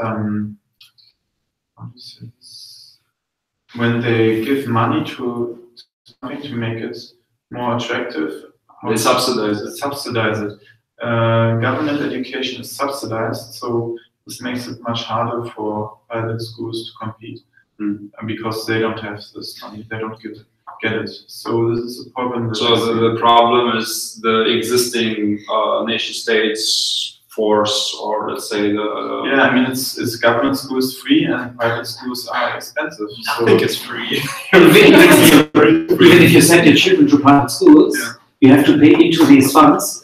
when they give money to something to make it more attractive, they subsidize it. Government education is subsidized, so this makes it much harder for private schools to compete, because they don't have this money, they don't get it. So this is a problem. So the problem is the existing nation states force, or let's say the. Yeah, I mean it's government schools free and private schools are expensive. So I think it's free. Even if you send your children to private schools, you have to pay into these funds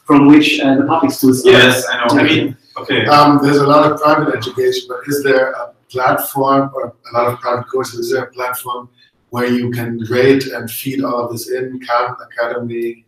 from which the public schools are. Yes, I know. I mean, okay. There's a lot of private education, but is there a platform, or a lot of private courses? Is there a platform where you can rate and feed all of this in, Khan Academy,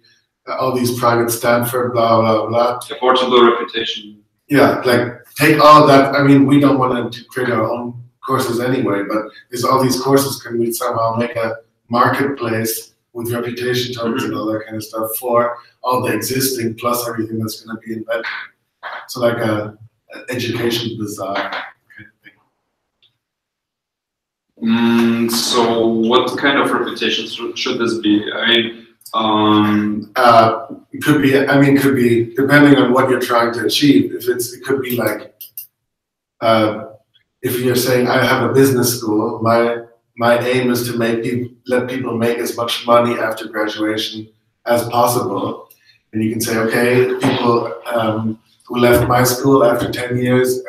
all these private Stanford, blah, blah, blah. A portable reputation. Yeah, like take all of that. I mean, we don't want to create our own courses anyway, but there's all these courses. Can we somehow make a marketplace with reputation tokens and all that kind of stuff for all the existing plus everything that's going to be invented? So like an education bazaar. So what kind of reputation should this be? I mean, it could be. I mean, it could be depending on what you're trying to achieve. It could be like, if you're saying I have a business school, my aim is to let people make as much money after graduation as possible, and you can say, okay, people who left my school after 10 years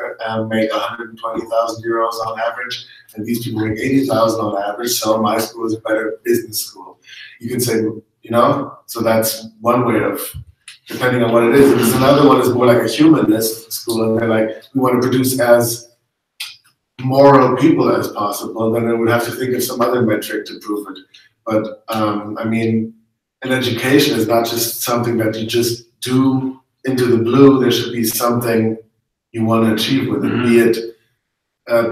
make 120,000 euros on average, and these people make 80,000 on average, so my school is a better business school. You can say, you know, so that's one way of, depending on what it is. There's another one is more like a humanist school, and they're like, we want to produce as moral people as possible, then I would have to think of some other metric to prove it. But I mean, an education is not just something that you just do into the blue. There should be something you want to achieve with it, be it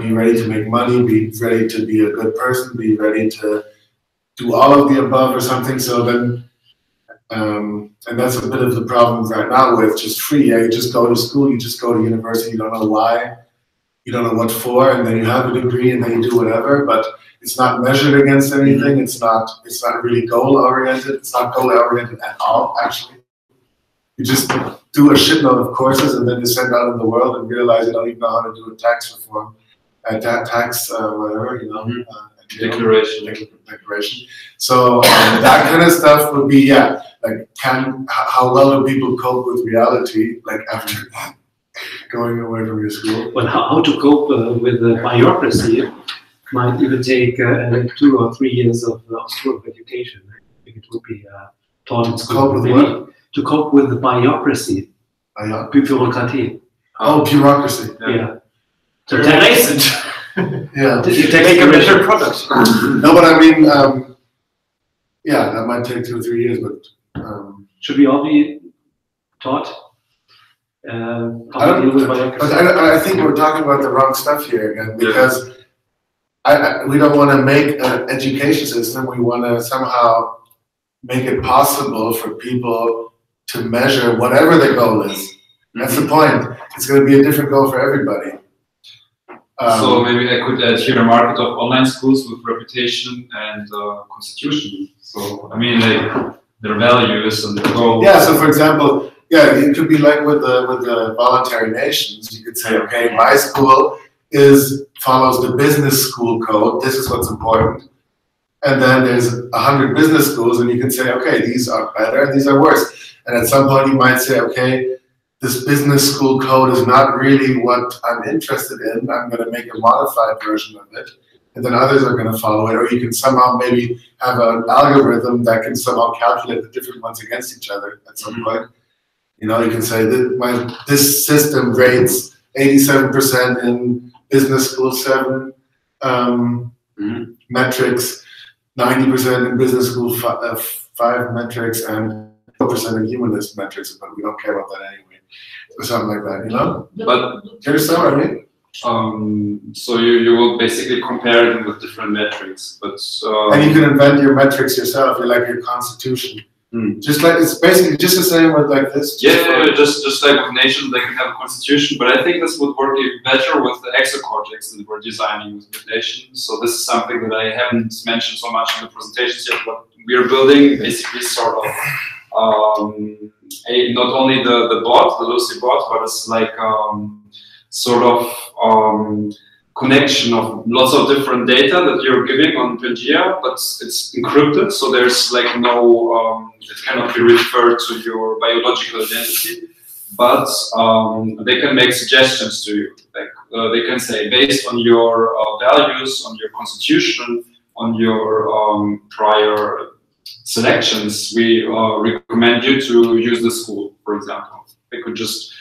be ready to make money, be ready to be a good person, be ready to do all of the above or something. So then, and that's a bit of the problem right now with just free. Yeah, you just go to school, you just go to university, you don't know why, you don't know what for, and then you have a degree and then you do whatever, but it's not measured against anything. It's not really goal oriented. It's not goal oriented at all, actually. You just do a shitload of courses and then you send out in the world and realize you don't even know how to do a tax reform, whatever, you know, declaration. So that kind of stuff would be, yeah, like how well do people cope with reality, like after going away from your school? Well, how to cope with the bureaucracy might even take 2 or 3 years of school education. I think it would be taught in school. Cope with what? To cope with the bureaucracy. Bureaucratie. Oh, bureaucracy. Yeah. So yeah. You take a better product. No, but I mean, yeah, that might take 2 or 3 years, but should we all be taught? I think we're talking about the wrong stuff here again, because we don't want to make an education system. We want to somehow make it possible for people to measure whatever their goal is. That's the point. It's going to be a different goal for everybody. So maybe I could add here a market of online schools with reputation and constitution. So I mean, like their values and their goals. Yeah. So for example, yeah, it could be like with the voluntary nations. You could say, okay, my school follows the business school code. This is what's important. And then there's 100 business schools, and you can say, okay, these are better and these are worse. And at some point, you might say, okay, this business school code is not really what I'm interested in. I'm going to make a modified version of it. And then others are going to follow it. Or you can somehow maybe have an algorithm that can somehow calculate the different ones against each other at some point. You know, you can say that this system rates 87% in business school 7 metrics, 90% in business school 5 metrics, and 4% in humanist metrics, but we don't care about that anyway. Or something like that, you know? But do you understand what I mean? So you will basically compare them with different metrics, but and you can invent your metrics yourself. You like your constitution. Just like it's basically just the same with like this. Just like with nations, they can have a constitution. But I think this would work even better with the exocortex that we're designing with Bitnation. So this is something that I haven't mentioned so much in the presentations yet. What we're building basically sort of not only the bot, the Lucy bot, but it's like sort of connection of lots of different data that you're giving on Pangea, but it's encrypted, so there's like no, it cannot be referred to your biological identity, but they can make suggestions to you. Like they can say, based on your values, on your constitution, on your prior selections, we recommend you to use the school, for example. They could just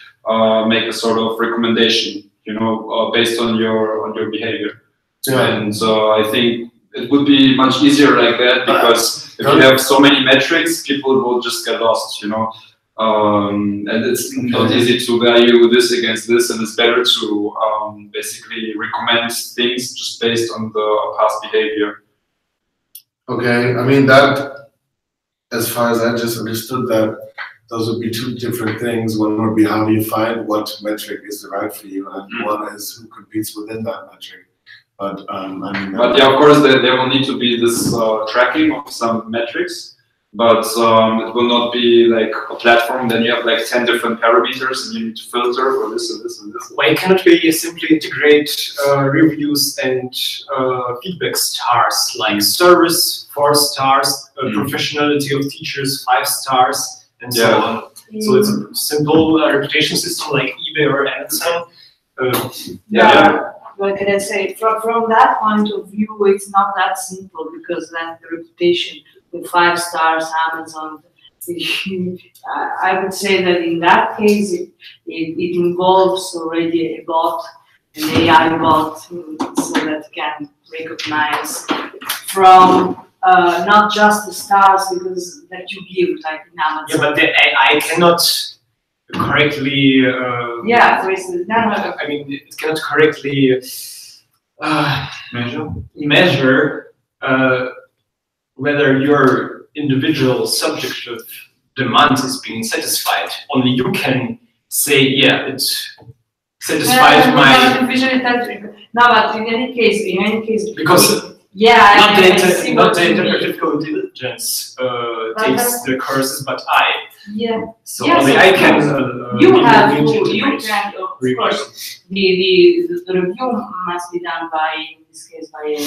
make a sort of recommendation, you know, based on your behavior. Yeah. And I think it would be much easier like that, because if you have so many metrics, people will just get lost, you know. And it's not easy to value this against this, and it's better to basically recommend things just based on the past behavior. Okay, I mean that, as far as I just understood that, those would be two different things. One would be how do you find what metric is right for you, and one is who competes within that metric. But I mean, but yeah, of course, there will need to be this tracking of some metrics, but it will not be like a platform. Then you have like 10 different parameters, and you need to filter for this and this and this. Why cannot we simply integrate reviews and feedback stars, like service 4 stars, professionality of teachers 5 stars, and so on? So it's a simple reputation system like eBay or Amazon. What can I say? From that point of view, it's not that simple, because then the reputation with 5 stars, Amazon, I would say that in that case, it involves already a bot, an AI bot, so that can recognize from not just the stars, because that you give, like in Amazon. Yeah, but the AI cannot correctly. For instance, I mean, it cannot correctly measure whether your individual subjective demand is being satisfied. Only you can say, yeah, it satisfied my. No, but in any case, because. Yeah, not the interpretive code diligence takes the courses, but I. Yeah. So only I can. You can, of course. The review must be done by, in this case, by a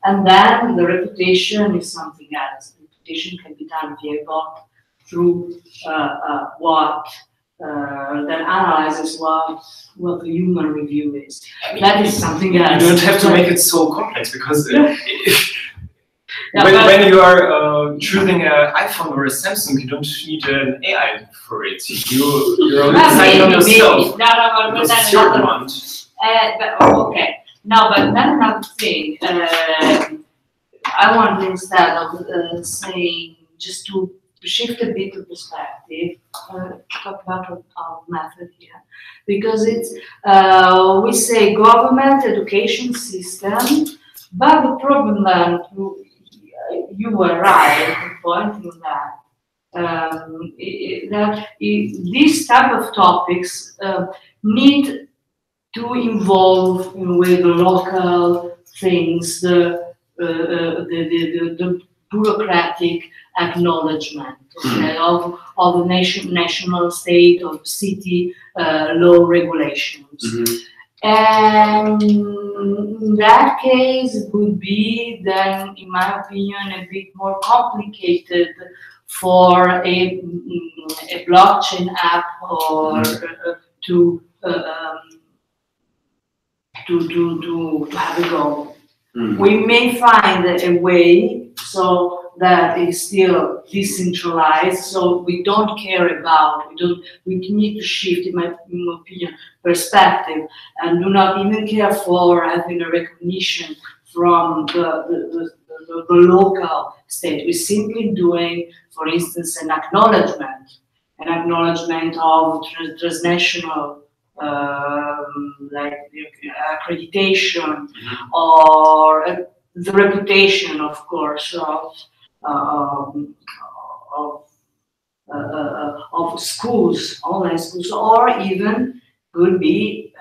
and then the reputation is something else. The reputation can be done via bot through what that analyzes what the human review is. I mean, that is something else. You don't have to make it so complex, because when you are choosing an iPhone or a Samsung, you don't need an AI for it. You're only deciding on yourself. It's your demand. Okay. No, but then another thing. I want, instead of saying, just to shift a bit of perspective, talk about our method here, because it's we say government education system, but the problem then you were right in pointing that these type of topics need to involve with local things, the bureaucratic acknowledgement, okay, of the national state or city law regulations. And in that case, it would be then, in my opinion, a bit more complicated for a blockchain app or to have a go. We may find a way so that it's still decentralized, so we don't care about, we need to shift, in my opinion, perspective, and do not even care for having a recognition from the local state. We're simply doing, for instance, an acknowledgement of transnational like the accreditation or the reputation, of course, of schools, online schools, or even could be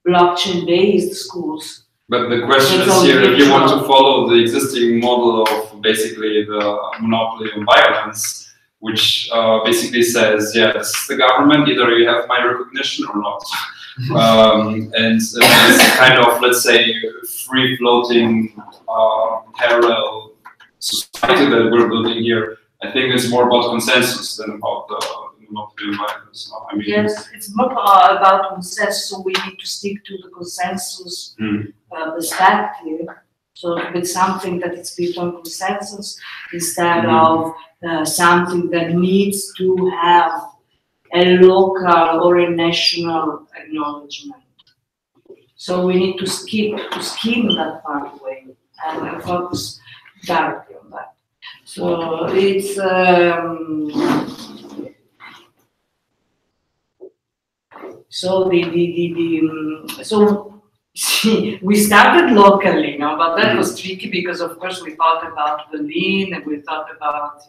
blockchain-based schools. But the question is here, if you want to follow the existing model of basically the monopoly on violence, which basically says, yeah, this is the government, either you have my recognition or not. And it's kind of, let's say, free-floating parallel society that we're building here. I think it's more about consensus than about the monopoly on violence. I mean, yes, it's more about consensus, so we need to stick to the consensus perspective. So with something that is built on consensus instead of something that needs to have a local or a national acknowledgement. So we need to skim that part away and focus directly on that. So it's so we started locally, but that was tricky because, of course, we thought about Berlin and we thought about,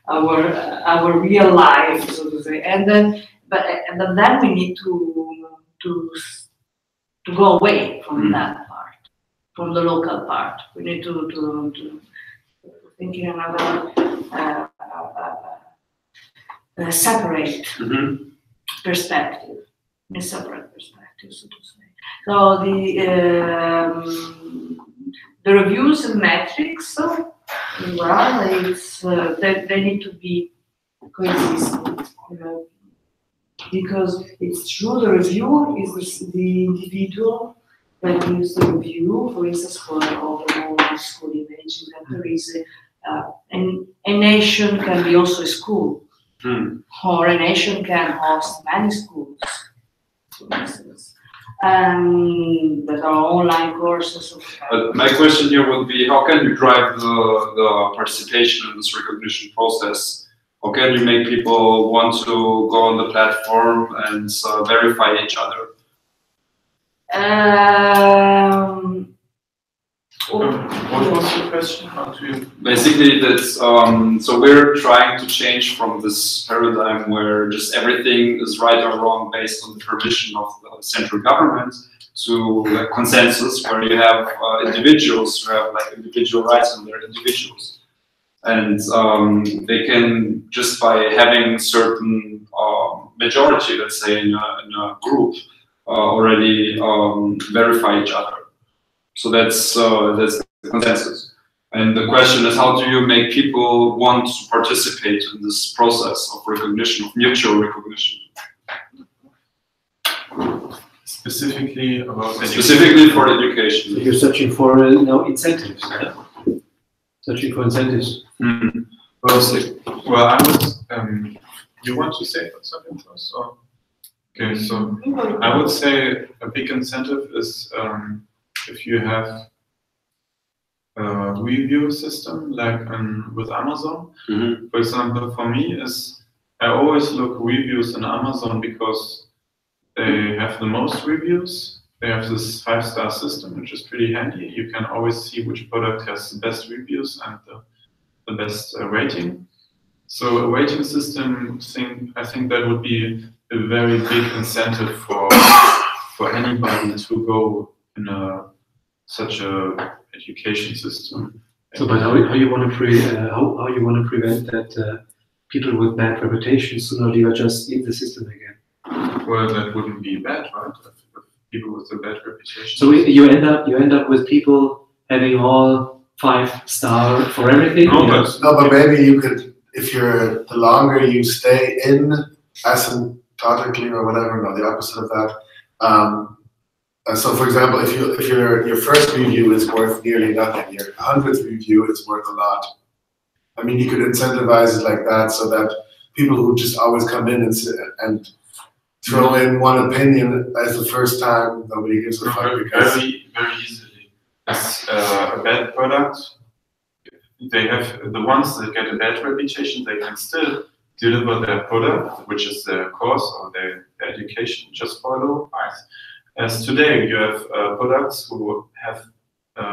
our real life, so to say, and then then we need to go away from that part, from the local part. We need to think in another separate perspective. In a separate perspective, so to say. So the reviews and metrics, well, it's they need to be coexistent, because it's true the review is the individual that gives the review. For instance, for all the online school imaging, that there is a nation can be also a school, or a nation can host many schools. For instance, that are online courses. But my question here would be, how can you drive the participation in this recognition process? How can you make people want to go on the platform and verify each other? What was the question? How to basically, that's so we're trying to change from this paradigm where just everything is right or wrong based on the permission of the central government to a consensus where you have individuals who have like individual rights and they're individuals, and they can, just by having certain majority, let's say in a group, already verify each other. So that's the consensus. And the question is, how do you make people want to participate in this process of recognition, of mutual recognition? Specifically about specifically for education. So you're searching for incentives. Yeah? Searching for incentives. Well, I was. You want to say something first? Or? Okay, so I would say a big incentive is if you have a review system like with Amazon. For example, for me is I always look reviews in Amazon because they have the most reviews they have this 5-star system, which is pretty handy. You can always see which product has the best reviews and the best rating. So a rating system I think that would be a very big incentive for anybody to go in such a education system. So, but how you want to how you want to prevent that people with bad reputations sooner or later just leave the system again? Well, that wouldn't be bad, right? If people with a bad reputation. So you end up with people having all 5-star for everything. No, but maybe you could, if you're the longer you stay in asymptotically or whatever, no, the opposite of that. So, for example, if your first review is worth nearly nothing, your 100th review is worth a lot. I mean, you could incentivize it like that, so that people who just always come in and throw in one opinion as the first time, nobody gives a fuck. Very easily. As a bad product, they have the ones that get a bad reputation. They can still deliver their product, which is their course or their education, just for a low price. As today, you have products who have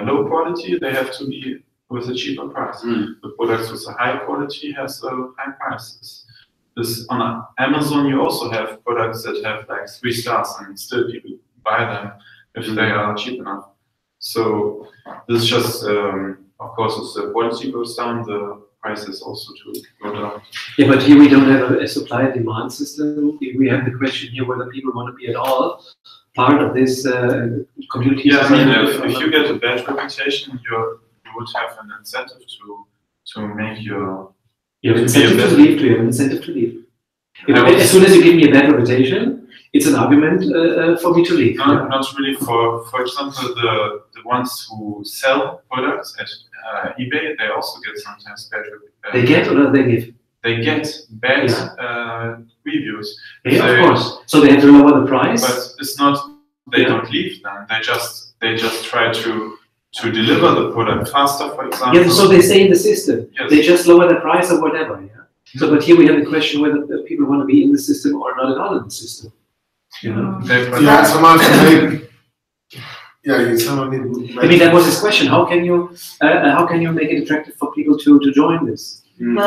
low quality, they have to be with a cheaper price. The products with a high quality has a high prices. On Amazon, you also have products that have like 3 stars, and still people buy them if they are cheap enough. So this is just, of course, as the quality goes down, the prices also to go down. Yeah, but here we don't have a supply and demand system. We have the question here whether people want to be at all part of this community. Yeah, I mean, if you get a bad reputation, you would have an incentive to make your. You have an incentive to leave. You have an incentive to leave. As soon as you give me a bad reputation, it's an argument for me to leave. No, not really. For example, the ones who sell products at eBay, they also get sometimes bad reputation. They get or they give? They get bad reviews. Yeah, of course. So they have to lower the price. But it's not. They don't leave them. They just try to deliver the product faster, for example. Yeah. So they stay in the system. Yes. They just lower the price or whatever. Yeah. So, but here we have the question whether people want to be in the system or not at all in the system. You know. Yeah. Someone can make. Yeah. Someone need. I mean, that was his question. How can you make it attractive for people to join this? Yeah, I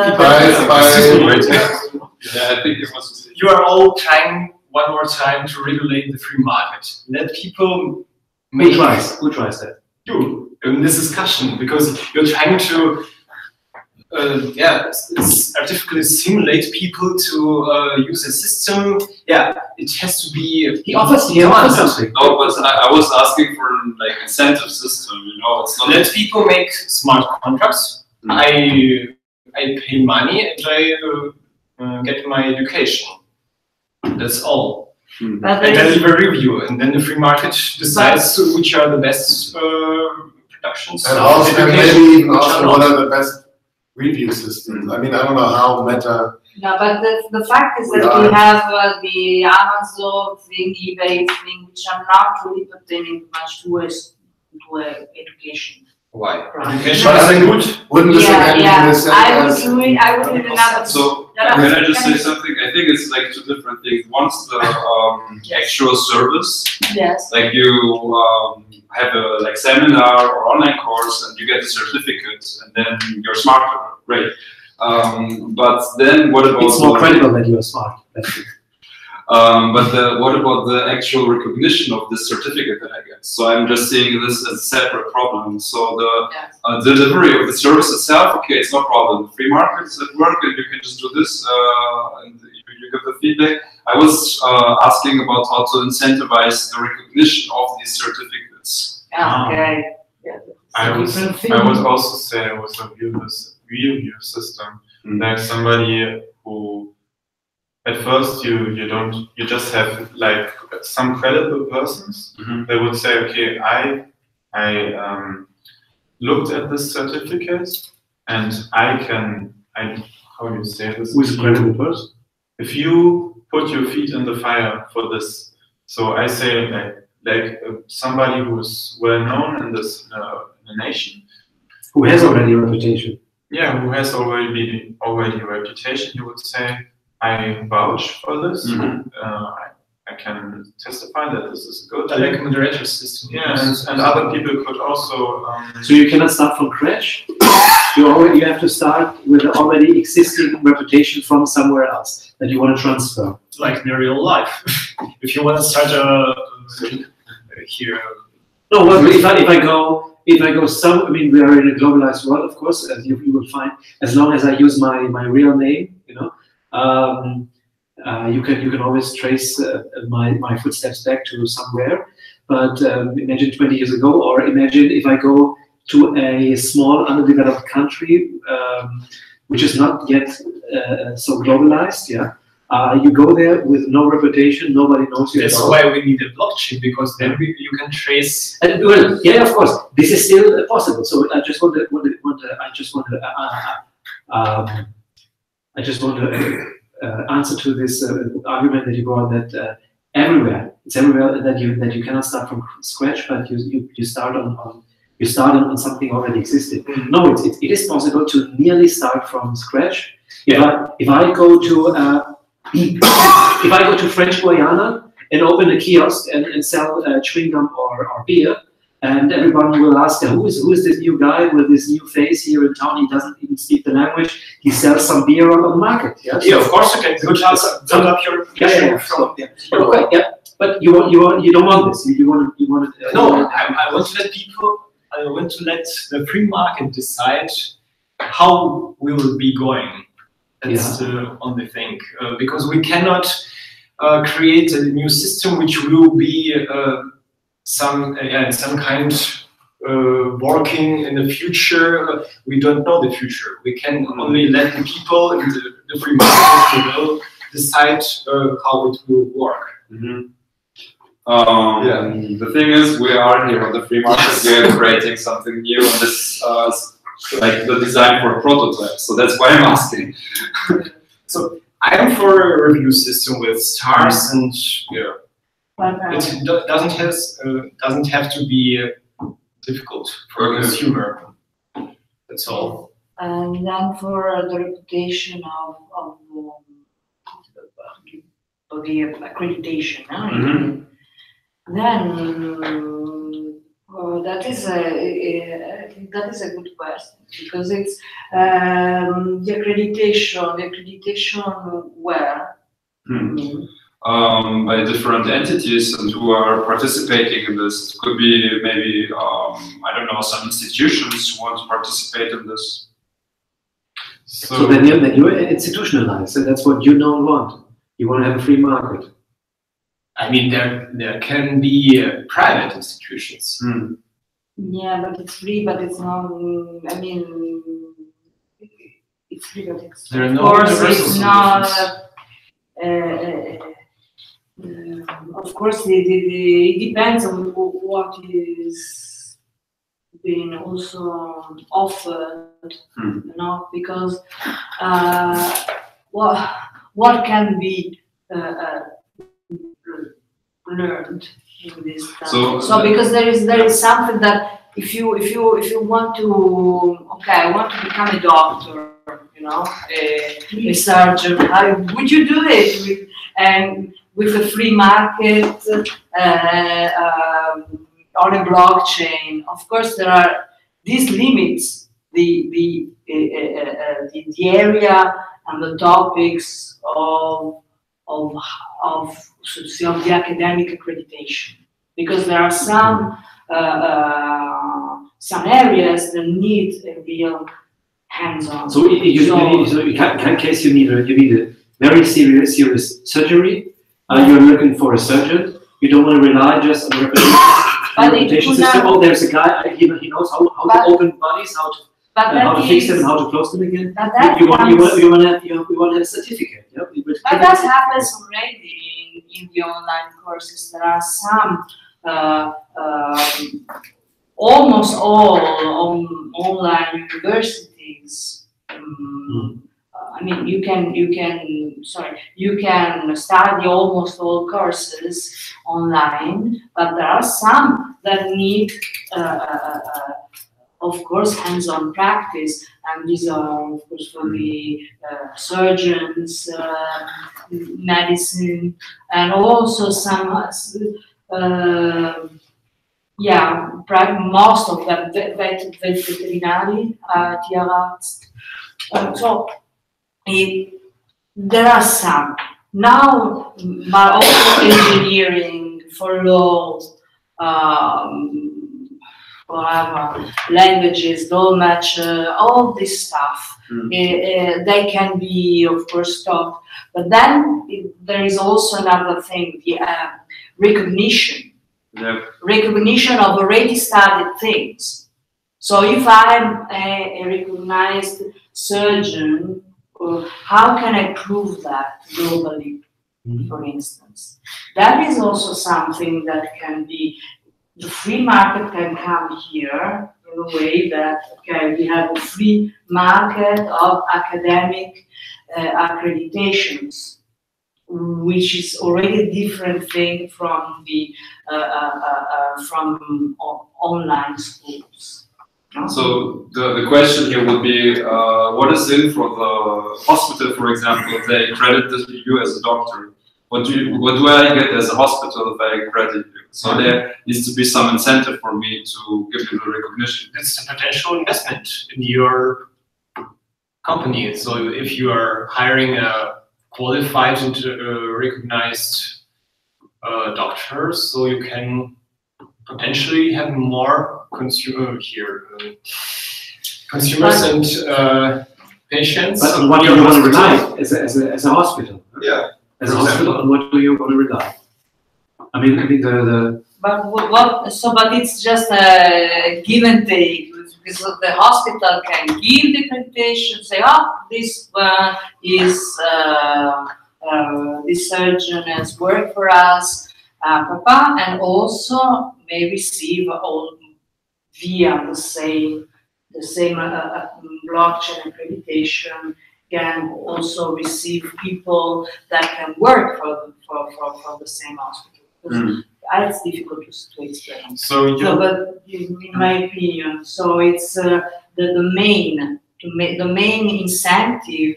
think you are all trying one more time to regulate the free market. Let people make. Who tries that? You in this discussion, because you're trying to artificially simulate people to use a system. Yeah, it has to be. He offers something. No, but I was asking for like incentive system. You know, it's not. Let people make smart contracts. I pay money and I get my education. That's all. But and then the review, and then the free market decides which are the best productions. And also, and maybe even also what are the best review systems. I mean, I don't know how Meta. No, but the fact is that we have the Amazon thing, eBay thing, which are not really pertaining much to education. Why? Education is good. Wouldn't this again be the same I would do it another. So can I just say something? I think it's like 2 different things. One's the actual service. Yes. Like you have a like seminar or online course, and you get a certificate, and then you're smarter. Great. But then what about? It's more credible that you are smart. But what about the actual recognition of this certificate that I get? So I'm just seeing this as a separate problem. So the delivery of the service itself, okay, it's no problem. The free market is at work, and you can just do this, and you give the feedback. I was asking about how to incentivize the recognition of these certificates. Okay. I would also say with a review system, there's somebody who. At first, you just have like some credible persons. They would say, okay, I looked at this certificate, and how do you say this? Who is a credible person? If you put your feet in the fire for this, so I say like somebody who's well known in this in the nation, who has already a reputation. Yeah, who has already a reputation. You would say, I vouch for this. I I can testify that this is good. Like a moderator system. Yes, and other people could also. So you cannot start from scratch. You have to start with an already existing reputation from somewhere else that you want to transfer. Like in real life, if you want to start here. No, well, if I go some, I mean, we are in a globalized world, of course, as you will find. As long as I use my real name, you know, you can always trace my footsteps back to somewhere. But imagine 20 years ago, or imagine if I go to a small underdeveloped country, which is not yet so globalized, yeah. You go there with no reputation, nobody knows you. That's why we need a blockchain, because then you can trace. Well, yeah, of course, this is still possible. So I just want to answer to this argument that you brought, that it's everywhere that you cannot start from scratch, but you start on something already existing. No, it is possible to nearly start from scratch. If I go to if I go to French Guiana and open a kiosk and sell chewing gum or beer, and everyone will ask, who is this new guy with this new face here in town? He doesn't even speak the language. He sells some beer on the market. Yeah, yeah, of course you can build up your okay, yeah. But you don't want this. You want no. I want to let people. I want to let the free market decide how we will be going. That's the only thing, because we cannot create a new system which will be some kind working in the future. We don't know the future. We can only let the people in the free market will decide how it will work. The thing is, we are here on the free market. We are creating something new, and this like the design for a prototype. So that's why I'm asking. So I am for a review system with stars, and it doesn't have to be difficult for a consumer. That's all. And then for the reputation of the accreditation, then that is a good question, because it's the accreditation where by different entities and who are participating in this. It could be maybe I don't know, some institutions who want to participate in this. So then you're institutionalized, and that's what you don't want. You want to have a free market. I mean, there can be private institutions. Yeah, but it's free, but it's not. I mean, it's free, but it's. There are of no course, it's not. Of course, it depends on what is being also offered, you know, because what can be learned in this time. So because there is something that if you want to, okay, I want to become a doctor, you know, a surgeon, how would you do it with a free market on a blockchain? Of course, there are these limits, the area and the topics of the academic accreditation, because there are some areas that need a real hands-on. So in case you need a very serious surgery, you're looking for a surgeon. You don't want to rely just on the reputation system. Oh, there's a guy, he knows how to open bodies, how to fix them and how to close them again. You want to have a certificate. Yeah? But that happens already in the online courses. There are some, almost all online universities. I mean, you can study almost all courses online, but there are some that need of course, hands-on practice, and these are, of course, for the surgeons, medicine, and also some, most of them, veterinary, tierarzt. So there are some. Now, but also engineering, for law, whatever, languages, dolmetscher, all this stuff. They can be, of course, taught. But then there is also another thing, the recognition. Yep. Recognition of already studied things. So if I'm a recognized surgeon, how can I prove that globally, for instance? That is also something that can be, the free market can come here in a way that, okay, we have a free market of academic accreditations, which is already a different thing from the online schools. So the question here would be, what is in for the hospital, for example, if they accredit you as a doctor? What do I get as a hospital if I accredit you? So there needs to be some incentive for me to give you the recognition. It's a potential investment in your company. So if you are hiring a qualified and recognized doctor, so you can potentially have more consumers and patients. But on what do you want to rely as a hospital? Yeah. As a hospital, on what do you want to rely? I mean the. But but it's just a give and take, because the hospital can give the accreditation, say, oh, this is this surgeon has worked for us, and also may receive all via the same blockchain accreditation, can also receive people that can work for the same hospital. It's difficult to explain. But in my opinion, so it's the main incentive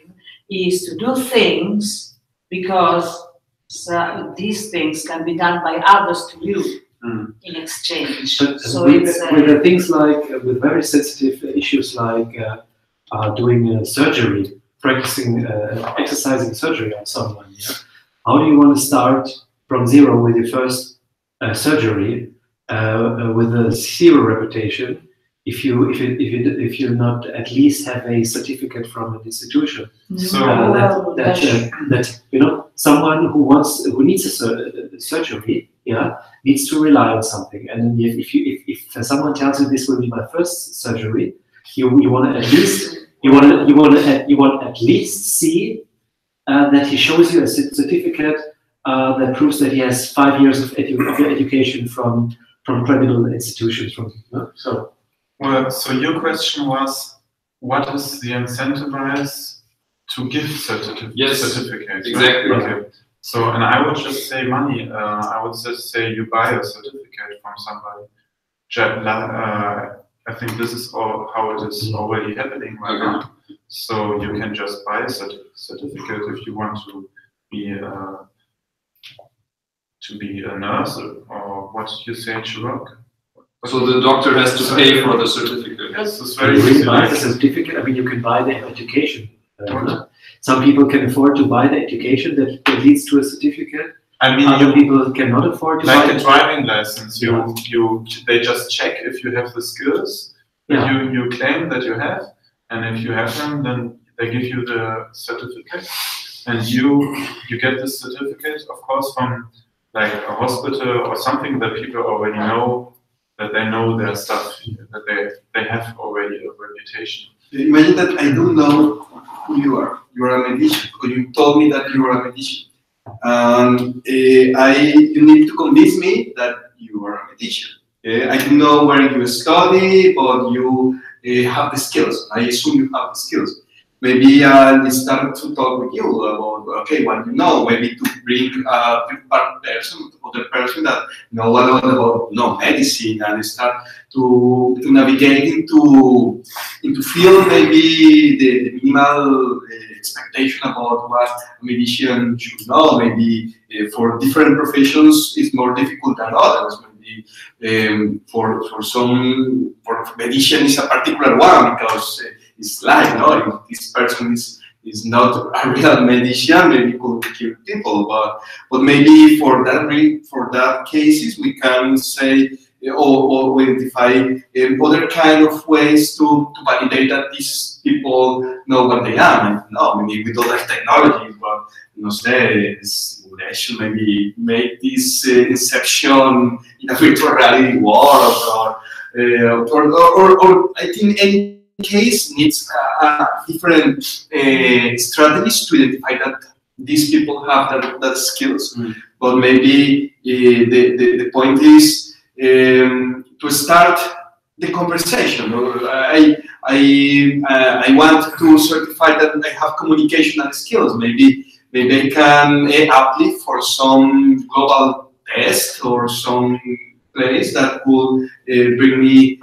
is to do things because these things can be done by others to you in exchange. But so with it's things like with very sensitive issues like doing surgery, practicing exercising surgery on someone. Yeah? How do you want to start from zero with your first surgery with a zero reputation if you not at least have a certificate from an institution? So that you know, someone who needs a surgery, yeah, needs to rely on something. And if someone tells you this will be my first surgery, you want to at least you want at least see that he shows you a certificate that proves that he has 5 years of education from credible institutions. So your question was, what is the incentivize to give certificates? Exactly. Right? Okay. So, and I would just say money. I would just say you buy a certificate from somebody. I think this is how it is already happening right now. So you can just buy a certificate if you want to be a nurse or what did you say, chirurg? So the doctor has to pay for the certificate. Yes, it's very easy. easy. Buy the certificate. I mean, you can buy the education. Some people can afford to buy the education that leads to a certificate. I mean, other people cannot afford to like buy a driving license. They just check if you have the skills that you claim that you have, and if you have them, then they give you the certificate, and you get this certificate, of course, from like a hospital or something that people already know, that they know their stuff, that they have already a reputation. Imagine that I don't know who you are. You are a medician, or you told me that you are a medician. You need to convince me that you are a medician. I don't know where you study, but you have the skills. I assume you have the skills. maybe I'll start to talk with you about, okay, what you know, maybe to bring a third person, other person that know a lot about medicine, and start to navigate into field maybe the minimal expectation about what a medicine should know. Maybe for different professions it's more difficult than others. Maybe for medicine is a particular one because it's like, if this person is not a real medicine, maybe could kill people, but maybe for that cases we can say or identify other kind of ways to validate that these people know what they are. No, maybe with other technologies, but no sé, simulation, maybe make this inception in a virtual reality world, or I think any case needs different strategies to identify that these people have that skills. But maybe the point is to start the conversation. I want to certify that I have communicational skills. Maybe I can apply for some global test or some place that could bring me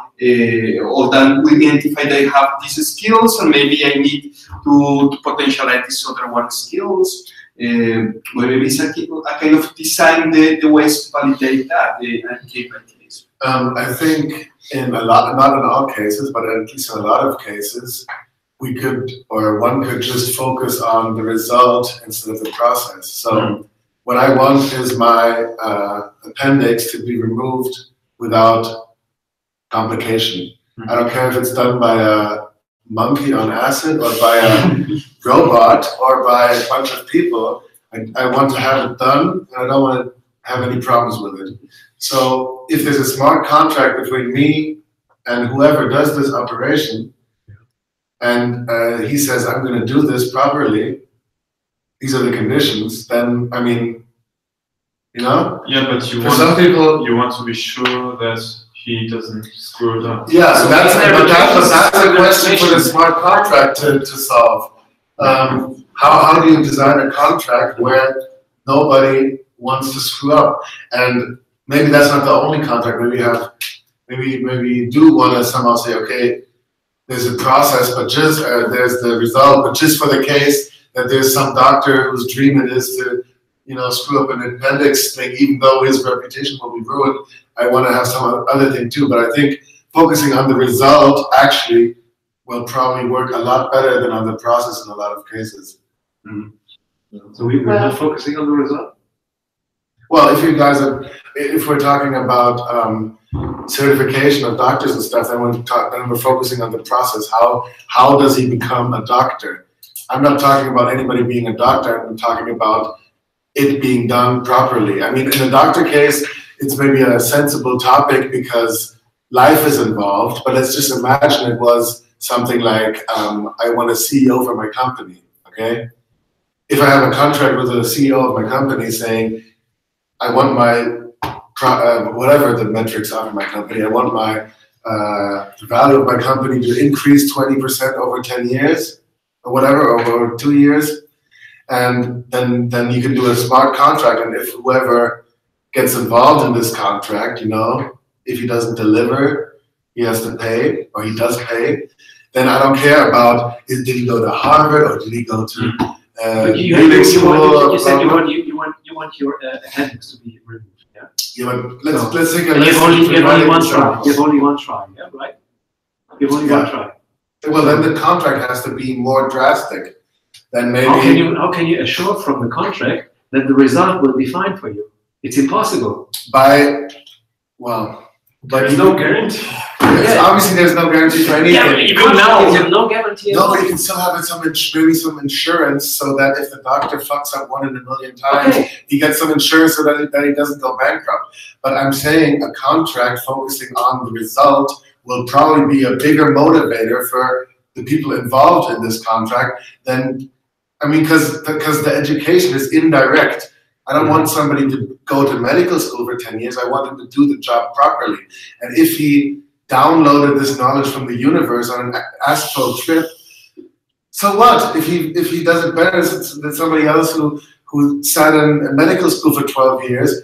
or that will identify that I have these skills, and maybe I need to potentialize these other one skills. Maybe it's a kind of design the ways to validate that capabilities. I think in a lot, not in all cases, but at least in a lot of cases, we could, or one could just focus on the result instead of the process. So what I want is my appendix to be removed without complication. I don't care if it's done by a monkey on acid or by a robot or by a bunch of people. I want to have it done, and I don't want to have any problems with it. So if there's a smart contract between me and whoever does this operation, and he says, I'm going to do this properly, these are the conditions, then, I mean, you know? Yeah, but some people, you want to be sure that he doesn't screw it up. Yeah, so that's a question for the smart contract to solve. How do you design a contract where nobody wants to screw up? And maybe that's not the only contract. Maybe you do want to somehow say, okay, there's a process, but just there's the result, but just for the case that there's some doctor whose dream it is to, screw up an appendix thing, even though his reputation will be ruined, I want to have some other thing too. But I think focusing on the result actually will probably work a lot better than on the process in a lot of cases. So we're not focusing on the result? Well, if we're talking about certification of doctors and stuff, then we're focusing on the process. How does he become a doctor? I'm not talking about anybody being a doctor. I'm talking about it being done properly. I mean, in a doctor case, it's maybe a sensible topic because life is involved, but let's just imagine it was something like, I want a CEO for my company, okay? If I have a contract with the CEO of my company saying, I want my, whatever the metrics are for my company, I want my, the value of my company to increase 20% over 10 years, or whatever, over 2 years, and then you can do a smart contract, and if whoever gets involved in this contract, if he doesn't deliver, he has to pay, or he does pay, then I don't care about, did he go to Harvard, or did he go to you said you want your appendix to be removed, yeah? Yeah, but let's take a you have only one try. You have only one try, yeah, right? You have only one try. Well, then the contract has to be more drastic. Then maybe. How can you assure from the contract that the result will be fine for you? It's impossible. There's no guarantee. Yes, obviously, there's no guarantee for anything. Yeah, even now, you have no guarantee. No, but you can still have maybe some insurance so that if the doctor fucks up 1 in a million times, he gets some insurance so that he doesn't go bankrupt. But I'm saying a contract focusing on the result will probably be a bigger motivator for the people involved in this contract than, because the education is indirect. I don't want somebody to go to medical school for 10 years. I want him to do the job properly. And if he downloaded this knowledge from the universe on an astral trip, So what if he does it better than somebody else who sat in medical school for 12 years?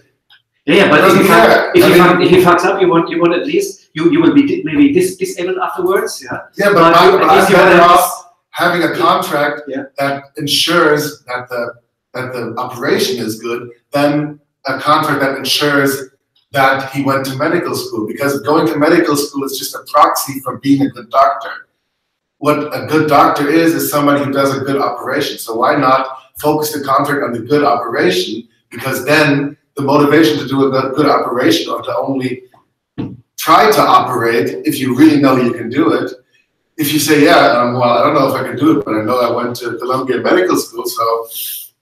Yeah, but if he fucks up, you want at least you will be maybe disabled afterwards. Yeah. Yeah, but I'm better off having a contract that ensures that the operation is good than a contract that ensures that he went to medical school, because going to medical school is just a proxy for being a good doctor. What a good doctor is somebody who does a good operation. So why not focus the contract on the good operation? Because then the motivation to do a good operation, or to only try to operate if you really know you can do it. If you say, yeah, well, I don't know if I can do it, but I know I went to Columbia Medical School, so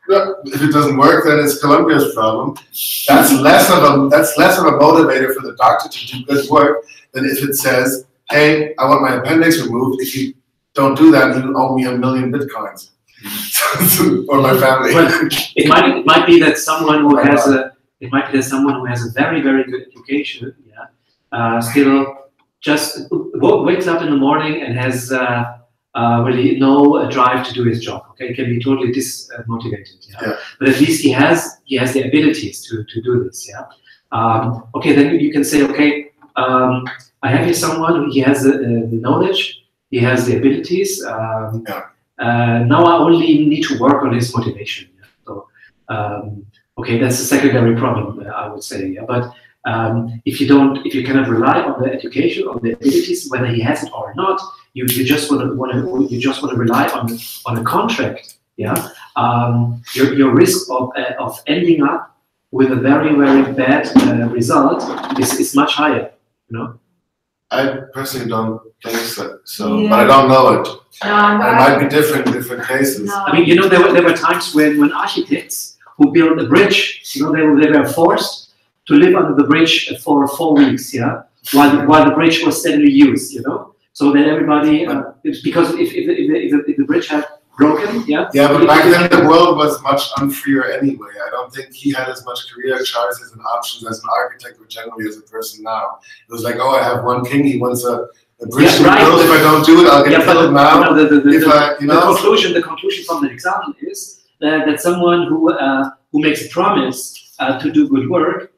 if it doesn't work, then it's Columbia's problem. That's less of a motivator for the doctor to do good work than if it says, hey, I want my appendix removed. If you don't do that, you owe me 1 million bitcoins. Or my family. Well, it might be that someone who has a very, very good education, still just wakes up in the morning and has really no drive to do his job. Okay, can be totally dismotivated. But at least he has the abilities to do this. Okay, then you can say, okay, I have here someone. He has the knowledge. He has the abilities. Now I only need to work on his motivation. So, okay, that's a secondary problem, I would say. But if you cannot rely on the education, on the abilities, whether he has it or not, you just want to rely on a contract. Your risk of ending up with a very, very bad result is much higher. I personally don't think so, but I don't know it. It might be different in different cases. I mean, there were times when architects who built a bridge, they were forced to live under the bridge for 4 weeks, while the bridge was steadily used, so that everybody, because if the bridge had broken, but back then the world was much unfreer anyway. I don't think he had as much career choices and options as an architect, or generally as a person now. It was like, oh, I have one king, he wants a bridge to build. If I don't do it, I'll get killed now. The conclusion from the example is that someone who makes a promise to do good work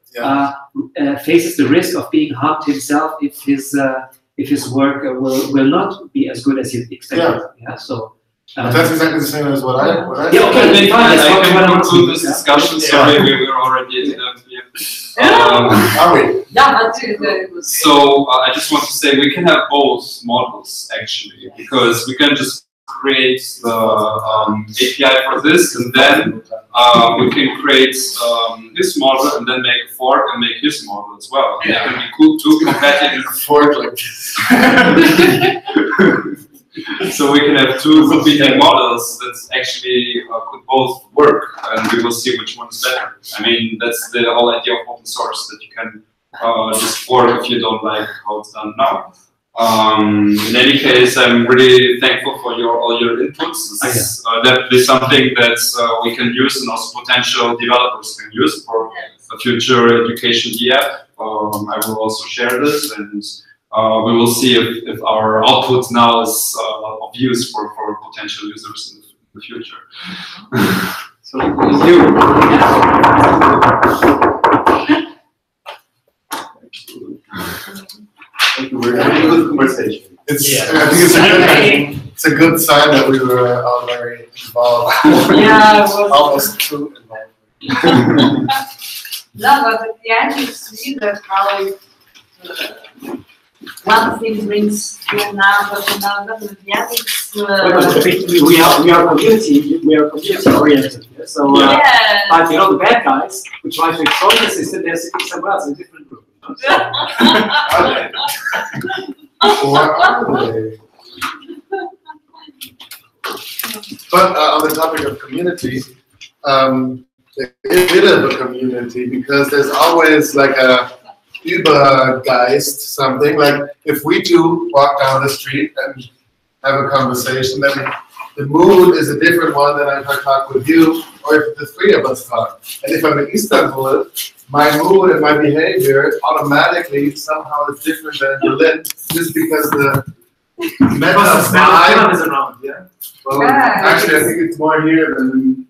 faces the risk of being harmed himself if his work will not be as good as he expected. So. But that's exactly the same as what I okay, fine. I can conclude this discussion. Sorry, we're already at the end here. Are we? So I just want to say we can have both models actually, because we can just create the API for this, and then we can create this model and then make a fork and make his model as well. And it can be cool too, compatible. A fork like this. So we can have two competing models that actually could both work, and we will see which one is better. I mean, that's the whole idea of open source, that you can just fork if you don't like how it's done now. In any case, I'm really thankful for all your inputs. This is definitely something that we can use, and also potential developers can use for a future education DApp. I will also share this, and we will see if our output now is of use for potential users in the future. So thank you. Thank you. We're having a good conversation. I think it's a good sign that we were all very involved. Almost too involved. No, but at the end you see that how one thing brings to another, but at the end it's we are community oriented. So but the bad guys who try to exploit the system, they're sitting somewhere else in a different group. But on the topic of community, it's a bit of a community, because there's always like a Übergeist, something like if we two walk down the street and have a conversation, then the mood is a different one than if I talk with you, or if the three of us talk. And if I'm in Istanbul, my mood and my behavior automatically somehow is different than in Berlin, just because the meta vibe is around. Well, actually, I think it's more here than